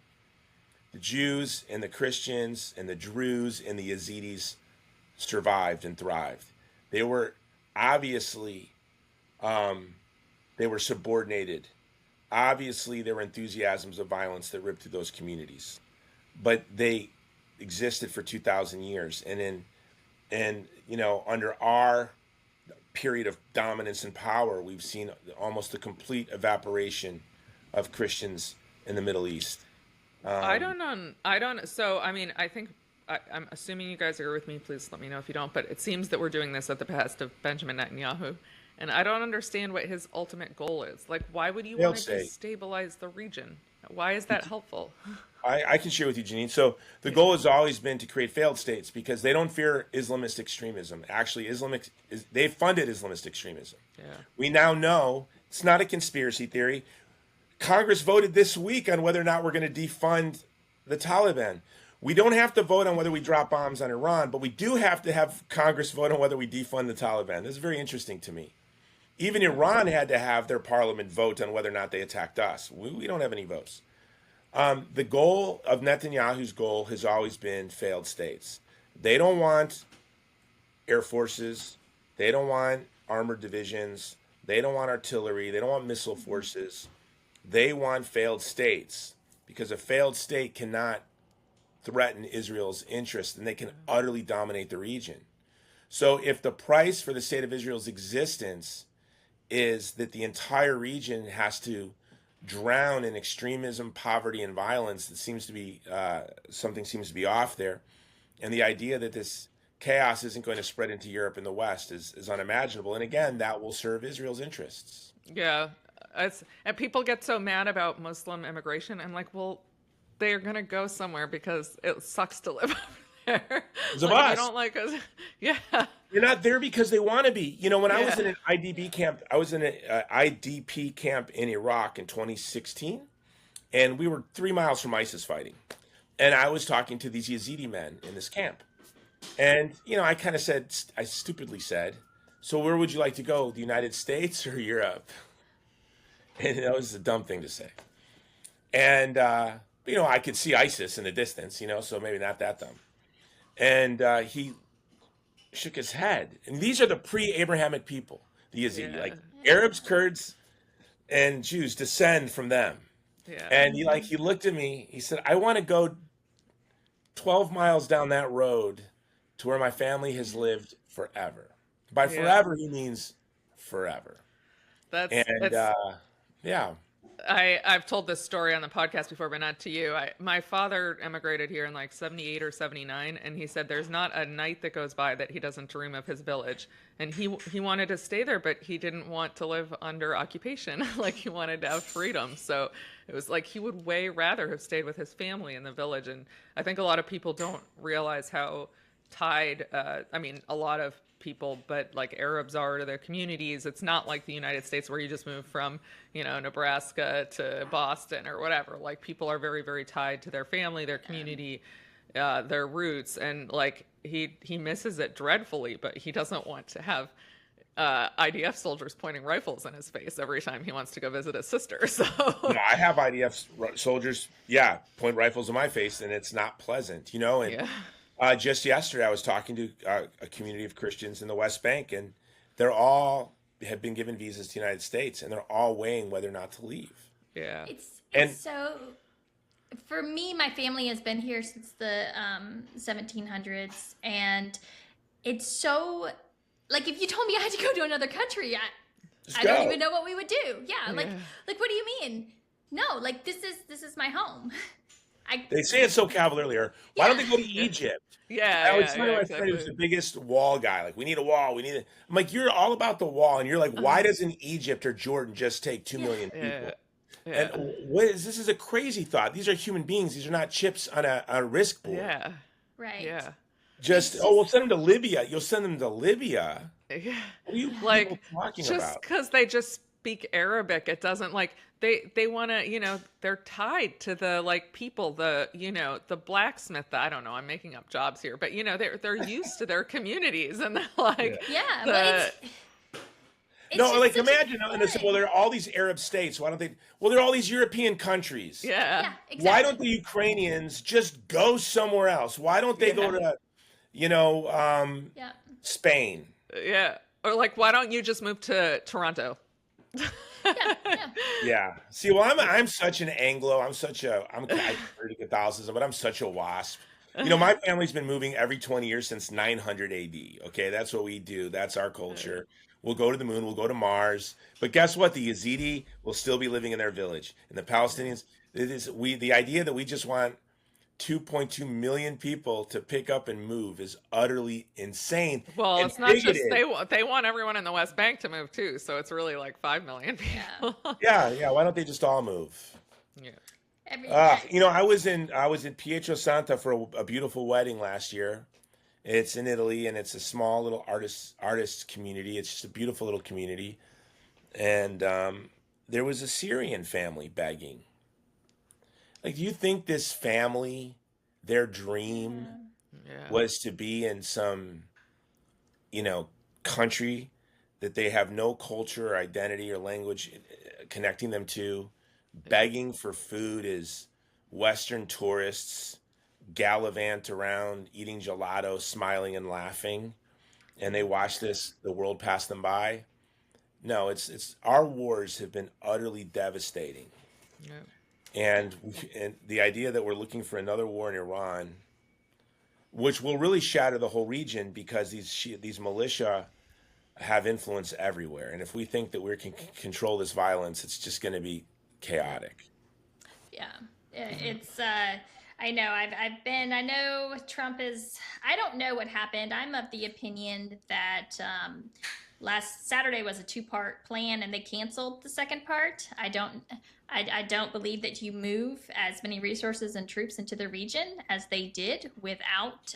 the Jews and the Christians and the Druze and the Yazidis survived and thrived. They were obviously, they were subordinated. Obviously, there were enthusiasms of violence that ripped through those communities, but they existed for 2,000 years. And under our period of dominance and power, we've seen almost the complete evaporation of Christians in the Middle East. I don't know. I don't. So, I mean, I'm assuming you guys agree with me. Please let me know if you don't. But it seems that we're doing this at the behest of Benjamin Netanyahu. And I don't understand what his ultimate goal is. Like, why would you want to destabilize the region? Why is that helpful? I can share with you, Jenin. So the goal has always been to create failed states because they don't fear Islamist extremism. Actually, they funded Islamist extremism. Yeah. We now know it's not a conspiracy theory. Congress voted this week on whether or not we're going to defund the Taliban. We don't have to vote on whether we drop bombs on Iran, but we do have to have Congress vote on whether we defund the Taliban. This is very interesting to me. Even Iran had to have their parliament vote on whether or not they attacked us. We don't have any votes. The goal of Netanyahu's goal has always been failed states. They don't want air forces. They don't want armored divisions. They don't want artillery. They don't want missile forces. They want failed states because a failed state cannot threaten Israel's interests and they can utterly dominate the region. So if the price for the state of Israel's existence is that the entire region has to drown in extremism, poverty, and violence, that seems to be something seems to be off there. And the idea that this chaos isn't going to spread into Europe and the West is unimaginable. And again, that will serve Israel's interests. Yeah. And people get so mad about Muslim immigration. I'm like, well, they're going to go somewhere because it sucks to live over there. It's a bus. You don't like us. Yeah. You're not there because they want to be. You know, when I was in an IDP camp in Iraq in 2016, and we were 3 miles from ISIS fighting. And I was talking to these Yazidi men in this camp. And, you know, I stupidly said, so where would you like to go, the United States or Europe? And that was a dumb thing to say. And, you know, I could see ISIS in the distance, you know, so maybe not that dumb. And he shook his head. And these are the pre-Abrahamic people, the Yazidi. Like Arabs, Kurds, and Jews descend from them. Yeah. And he looked at me, he said, I want to go 12 miles down that road to where my family has lived forever. By forever, he means forever. I've told this story on the podcast before, but not to you. My father immigrated here in like 78 or 79, and he said there's not a night that goes by that he doesn't dream of his village. And he wanted to stay there, but he didn't want to live under occupation. Like, he wanted to have freedom. So it was like he would way rather have stayed with his family in the village. And I think a lot of people don't realize how tied, a lot of people, but like Arabs are to their communities. It's not like the United States where you just move from, you know, Nebraska to Boston or whatever. Like, people are very, very tied to their family, their community, their roots. And like, he misses it dreadfully, but he doesn't want to have IDF soldiers pointing rifles in his face every time he wants to go visit his sister. So no, I have IDF soldiers, point rifles in my face, and it's not pleasant, you know. And just yesterday, I was talking to a community of Christians in the West Bank, and they're all have been given visas to the United States, and they're all weighing whether or not to leave. Yeah, it's so. For me, my family has been here since the 1700s, and it's so. Like, if you told me I had to go to another country, I don't even know what we would do. Yeah, like what do you mean? No, like this is my home. They say it so cavalierly. Why don't they go to Egypt? I always tell my friend who's the biggest wall guy. Like, we need a wall. I'm like, you're all about the wall, and you're like, why doesn't Egypt or Jordan just take 2 million people? And this is a crazy thought. These are human beings. These are not chips on a risk board. Yeah. Right. Yeah. We'll send them to Libya. You'll send them to Libya. Yeah. What are you like talking just about? Because they just speak Arabic, it doesn't like they want to, you know, they're tied to the like people, the, you know, the blacksmith. I don't know. I'm making up jobs here, but you know, they're used to their communities, and they're like, imagine, and they say, well, there are all these Arab states. Why don't they? Well, there are all these European countries. Yeah, exactly. Why don't the Ukrainians just go somewhere else? Why don't they go to, you know, Spain? Yeah, or like, why don't you just move to Toronto? Yeah. See, well, I'm such an Anglo. I'm converted to Catholicism, but I'm such a WASP. You know, my family's been moving every 20 years since 900 AD. Okay, that's what we do. That's our culture. We'll go to the moon. We'll go to Mars. But guess what? The Yazidi will still be living in their village. And the Palestinians, the idea that we just want 2.2 million people to pick up and move is utterly insane. Well, and it's not bigoted. just they want everyone in the West Bank to move too, so it's really like 5 million people. Yeah. Why don't they just all move? Yeah. I was in Pietrasanta for a beautiful wedding last year. It's in Italy, and it's a small little artist community. It's just a beautiful little community, and there was a Syrian family begging. Like, do you think this family, their dream was to be in some, country that they have no culture or identity or language connecting them to, begging for food as Western tourists gallivant around eating gelato, smiling and laughing, and they watch the world pass them by? No, it's our wars have been utterly devastating. Yeah. And the idea that we're looking for another war in Iran, which will really shatter the whole region, because these militia have influence everywhere. And if we think that we can control this violence, it's just going to be chaotic. Yeah, it's. I know. I know Trump is. I don't know what happened. I'm of the opinion that last Saturday was a 2-part plan, and they canceled the second part. I don't believe that you move as many resources and troops into the region as they did without,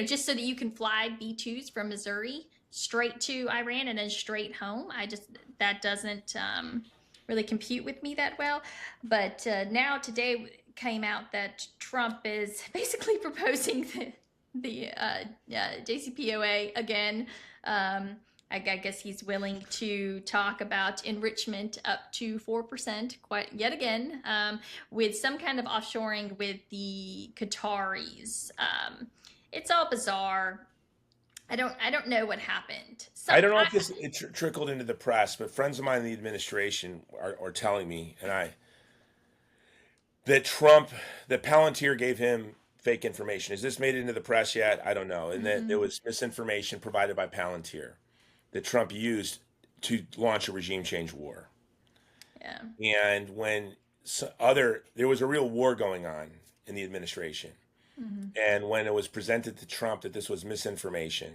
just so that you can fly B-2s from Missouri straight to Iran and then straight home. That doesn't really compute with me that well. But now today came out that Trump is basically proposing the JCPOA again. I guess he's willing to talk about enrichment up to 4%, yet again, with some kind of offshoring with the Qataris. It's all bizarre. I don't know what happened. I don't know if this trickled into the press, but friends of mine in the administration are telling me, that Palantir gave him fake information. Has this made it into the press yet? I don't know. And that there was misinformation provided by Palantir that Trump used to launch a regime change war. Yeah. And when there was a real war going on in the administration. Mm-hmm. And when it was presented to Trump that this was misinformation,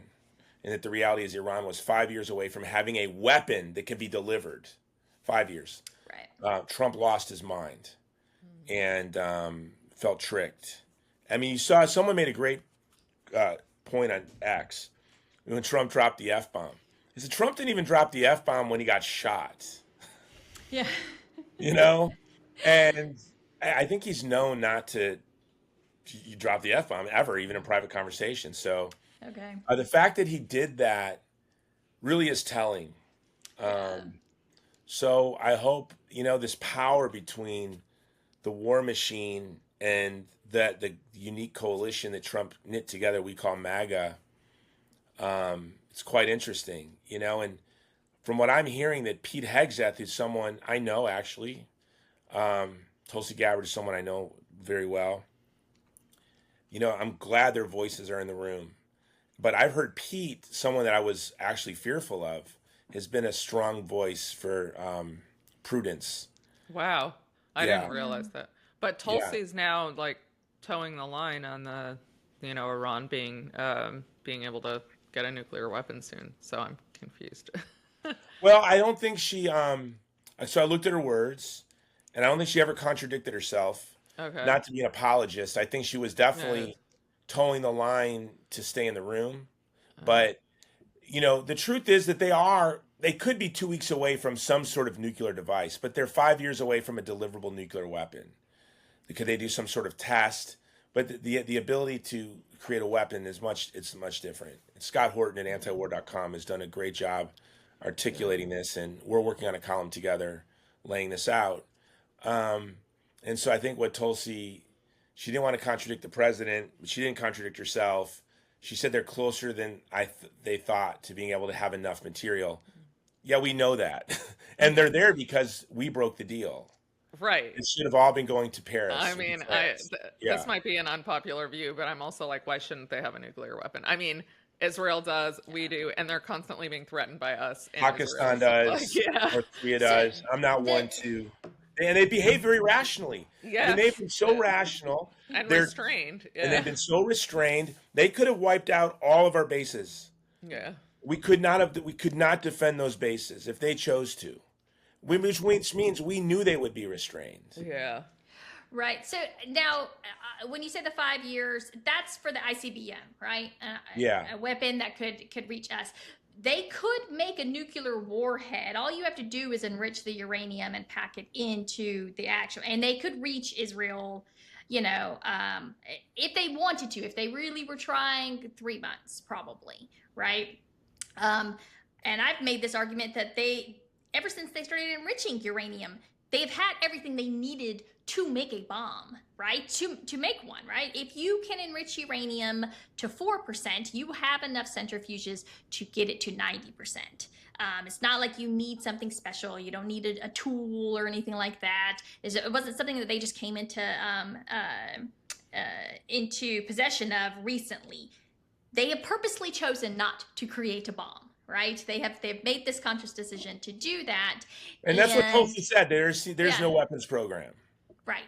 and that the reality is Iran was 5 years away from having a weapon that could be delivered, 5 years. Right. Trump lost his mind and felt tricked. I mean, you saw someone made a great point on X when Trump dropped the F-bomb. He said Trump didn't even drop the F-bomb when he got shot. Yeah. And I think he's known not to drop the F-bomb ever, even in private conversations. So okay. The fact that he did that really is telling. So I hope, this power between the war machine and that the unique coalition that Trump knit together, we call MAGA, it's quite interesting, and from what I'm hearing, that Pete Hegseth is someone I know, actually. Tulsi Gabbard is someone I know very well. I'm glad their voices are in the room. But I've heard Pete, someone that I was actually fearful of, has been a strong voice for prudence. Wow. I didn't realize that. But Tulsi's now towing the line on the, Iran being able to get a nuclear weapon soon. So I'm confused. Well, I don't think she, so I looked at her words, and I don't think she ever contradicted herself. Okay. Not to be an apologist. I think she was definitely towing the line to stay in the room. But, the truth is that they could be 2 weeks away from some sort of nuclear device, but they're 5 years away from a deliverable nuclear weapon. Could they do some sort of test? But the ability to create a weapon is much different. Scott Horton at antiwar.com has done a great job articulating this, and we're working on a column together laying this out. And so I think what Tulsi, she didn't want to contradict the president, but she didn't contradict herself. She said they're closer than they thought to being able to have enough material. Yeah, we know that. And they're there because we broke the deal. Right. It should have all been going to Paris. I mean, this might be an unpopular view, but I'm also like, why shouldn't they have a nuclear weapon? I mean, Israel does, we do, and they're constantly being threatened by us in Pakistan Israel. does, So, yeah. North Korea So does. I'm not the one to, and they behave very rationally. I mean, they've Yes. been so rational. And They're restrained. and they've Yeah. been so restrained. They could have wiped out all of our bases. Yeah. We could not have. We could not defend those bases if they chose to. Which means we knew they would be restrained. Yeah. Right. So now, when you say the 5 years, that's for the ICBM, right? Yeah. A weapon that could reach us. They could make a nuclear warhead. All you have to do is enrich the uranium and pack it into the actual, and they could reach Israel, if they wanted to, if they really were trying, 3 months probably, right? And I've made this argument that ever since they started enriching uranium, they've had everything they needed to make a bomb, right? To make one, right? If you can enrich uranium to 4%, you have enough centrifuges to get it to 90%. It's not like you need something special. You don't need a tool or anything like that. It wasn't something that they just came into possession of recently. They have purposely chosen not to create a bomb, right? They've made this conscious decision to do that. And that's what Tulsi said. There's no weapons program. Right.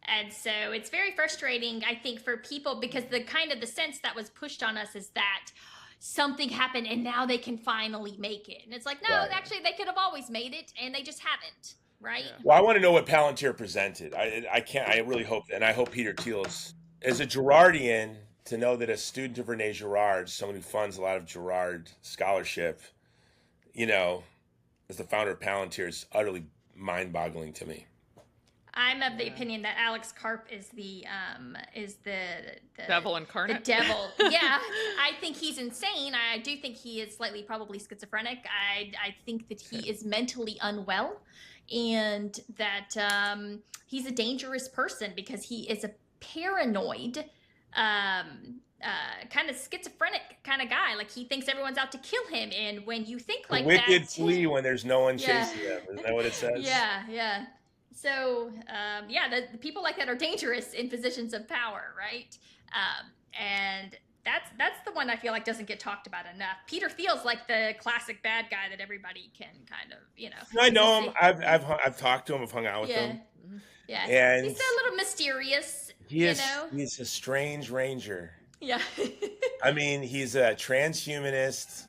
And so it's very frustrating, I think, for people, because the sense that was pushed on us is that something happened and now they can finally make it. And it's like, no, Right. actually they could have always made it and they just haven't, right? Yeah. Well, I want to know what Palantir presented. I really hope, and I hope Peter Thiel's, as a Girardian, to know that a student of Rene Girard, someone who funds a lot of Girard scholarship, as the founder of Palantir, is utterly mind-boggling to me. I'm of the opinion that Alex Karp is the Devil incarnate. The devil. Yeah, I think he's insane. I do think he is slightly probably schizophrenic. I think that he is mentally unwell, and that he's a dangerous person because he is a paranoid, kind of schizophrenic kind of guy. Like, he thinks everyone's out to kill him, and when you think like that, wicked flee when there's no one chasing them. Isn't that what it says? Yeah. So, the people like that are dangerous in positions of power, right? And that's the one I feel like doesn't get talked about enough. Peter Thiel's like the classic bad guy that everybody can kind of, I know him. I've talked to him. I've hung out with him. Yeah, and he's a little mysterious. He's a strange ranger. Yeah. I mean, he's a transhumanist,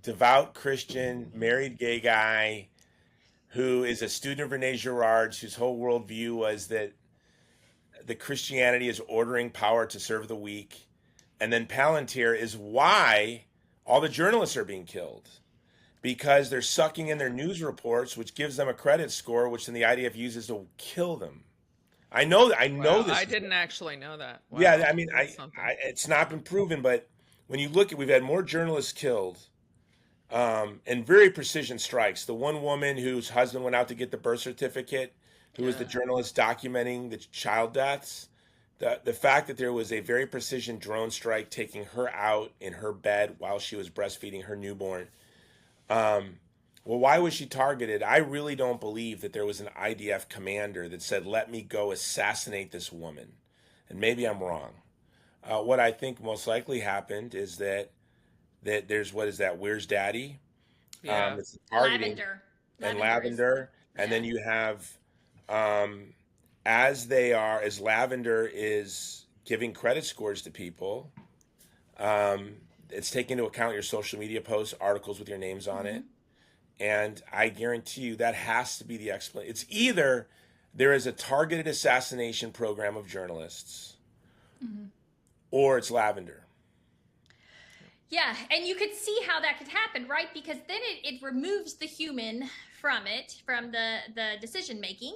devout Christian, married gay guy who is a student of Rene Girard's, whose whole worldview was that the Christianity is ordering power to serve the weak. And then Palantir is why all the journalists are being killed, because they're sucking in their news reports, which gives them a credit score, which then the IDF uses to kill them. I know this. I didn't actually know that. Wow. Yeah, I mean, it's not been proven, but when you look at, we've had more journalists killed and very precision strikes. The one woman whose husband went out to get the birth certificate, who was the journalist documenting the child deaths, the fact that there was a very precision drone strike taking her out in her bed while she was breastfeeding her newborn. Well, why was she targeted? I really don't believe that there was an IDF commander that said, let me go assassinate this woman. And maybe I'm wrong. What I think most likely happened is that there's, what is that? Where's Daddy? Yeah. It's targeting Lavender. And then you have, as Lavender is giving credit scores to people, it's taking into account your social media posts, articles with your names on it. And I guarantee you that has to be the explanation. It's either there is a targeted assassination program of journalists, or it's Lavender. Yeah, and you could see how that could happen, right? Because then it removes the human from the decision making.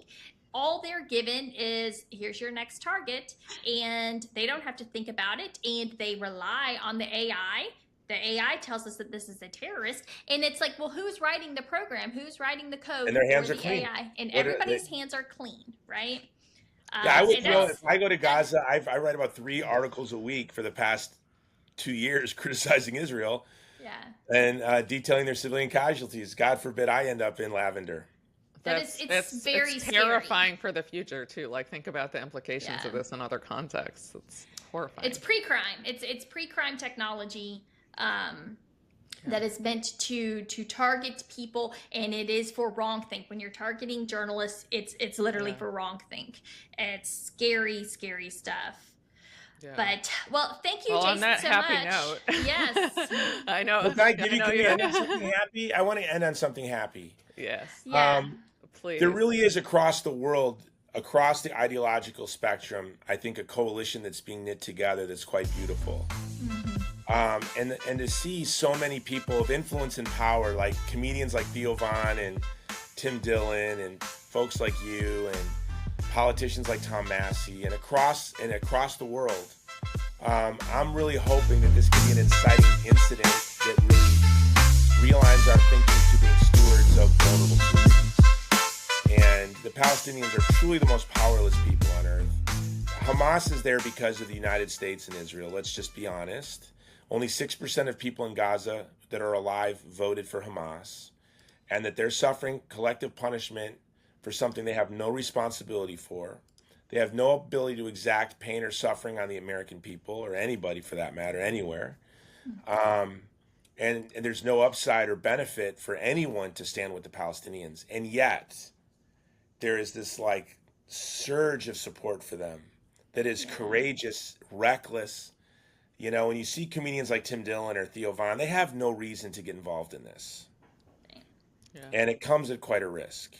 All they're given is, here's your next target, and they don't have to think about it, and they rely on the AI. The AI tells us that this is a terrorist, and it's like, well, who's writing the program? Who's writing the code? And their hands for are the clean. AI? And everybody's hands are clean, right? Yeah, I would feel, if I go to Gaza, I write about 3 articles a week for the past 2 years criticizing Israel, yeah, and detailing their civilian casualties. God forbid I end up in Lavender. It's very terrifying for the future too. Like, think about the implications of this in other contexts. It's horrifying. It's pre-crime. It's pre-crime technology that is meant to target people, and it is for wrongthink. When you're targeting journalists, it's literally for wrongthink. It's scary, scary stuff. Yeah. But, well, thank you, Jason, on that so happy much. Note. Yes. I know. Well, can you end on something happy? I want to end on something happy. Yes. Yeah. Please. There really is across the world, across the ideological spectrum, I think a coalition that's being knit together that's quite beautiful. Mm-hmm. And to see so many people of influence and power, like comedians like Theo Von and Tim Dillon and folks like you and politicians like Tom Massey and across the world, I'm really hoping that this could be an inciting incident that really realigns our thinking to being stewards of vulnerable communities. And the Palestinians are truly the most powerless people on earth. Hamas is there because of the United States and Israel. Let's just be honest. Only 6% of people in Gaza that are alive voted for Hamas, and that they're suffering collective punishment for something they have no responsibility for. They have no ability to exact pain or suffering on the American people, or anybody for that matter, anywhere. And there's no upside or benefit for anyone to stand with the Palestinians. And yet, there is this like surge of support for them that is courageous, reckless. You know, when you see comedians like Tim Dillon or Theo Von, they have no reason to get involved in this. Yeah. And it comes at quite a risk.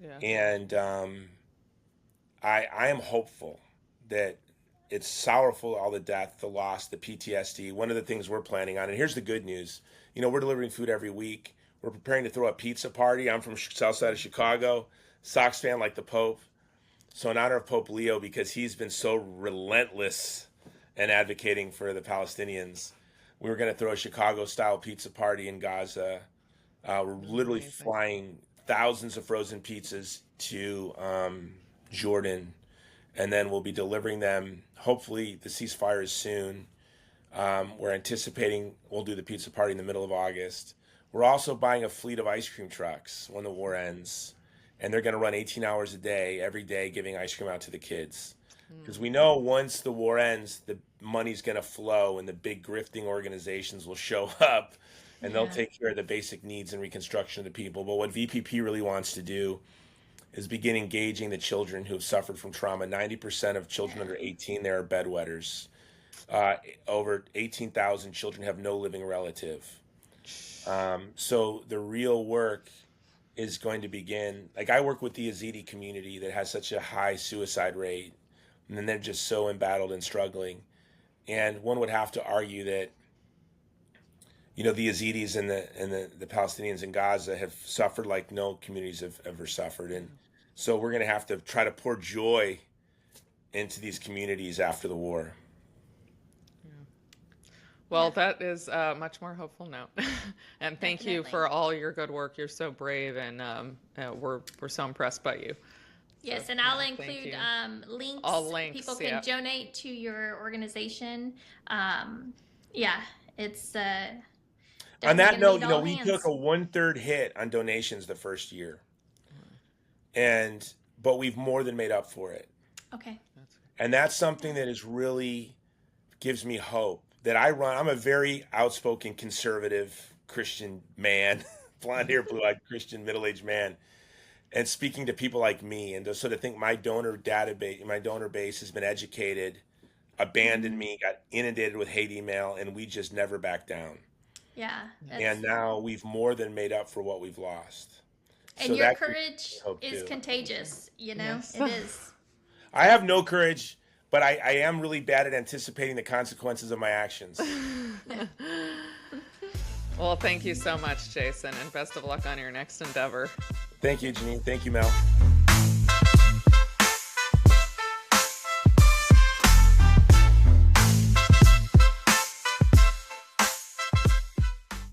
Yeah. And I am hopeful that it's sorrowful, all the death, the loss, the PTSD. One of the things we're planning on, and here's the good news. You know, we're delivering food every week. We're preparing to throw a pizza party. I'm from south side of Chicago, Sox fan like the Pope. So in honor of Pope Leo, because he's been so relentless in advocating for the Palestinians, we were going to throw a Chicago-style pizza party in Gaza. We're literally flying thousands of frozen pizzas to Jordan, and then we'll be delivering them. Hopefully the ceasefire is soon. We're anticipating we'll do the pizza party in the middle of August. We're also buying a fleet of ice cream trucks when the war ends, and they're going to run 18 hours a day, every day, giving ice cream out to the kids. Because we know once the war ends, the money's going to flow and the big grifting organizations will show up, and they'll take care of the basic needs and reconstruction of the people. But what VPP really wants to do is begin engaging the children who have suffered from trauma. 90% of children under 18 there are bedwetters. Over 18,000 children have no living relative. So the real work is going to begin. Like, I work with the Yazidi community that has such a high suicide rate, and then they're just so embattled and struggling. And one would have to argue that, you know, the Yazidis and the Palestinians in Gaza have suffered like no communities have ever suffered. And so we're going to have to try to pour joy into these communities after the war. Well, that is a much more hopeful note. And thank you for all your good work. You're so brave, and we're so impressed by you. Yes, so, and I'll include links. All links. People can donate to your organization. It's... on that note, you know, we took a 1/3 hit on donations the first year, but we've more than made up for it. Okay. And that's something that is really gives me hope that I'm a very outspoken, conservative Christian man, blonde hair, blue eyed Christian middle-aged man, and speaking to people like me, and to sort of think my donor base has been educated, abandoned me, got inundated with hate email, and we just never back down. Yeah. And now we've more than made up for what we've lost. And so your courage is contagious, you know? Yes. It is. I have no courage, but I am really bad at anticipating the consequences of my actions. Well, thank you so much, Jason, and best of luck on your next endeavor. Thank you, Jenin. Thank you, Mel.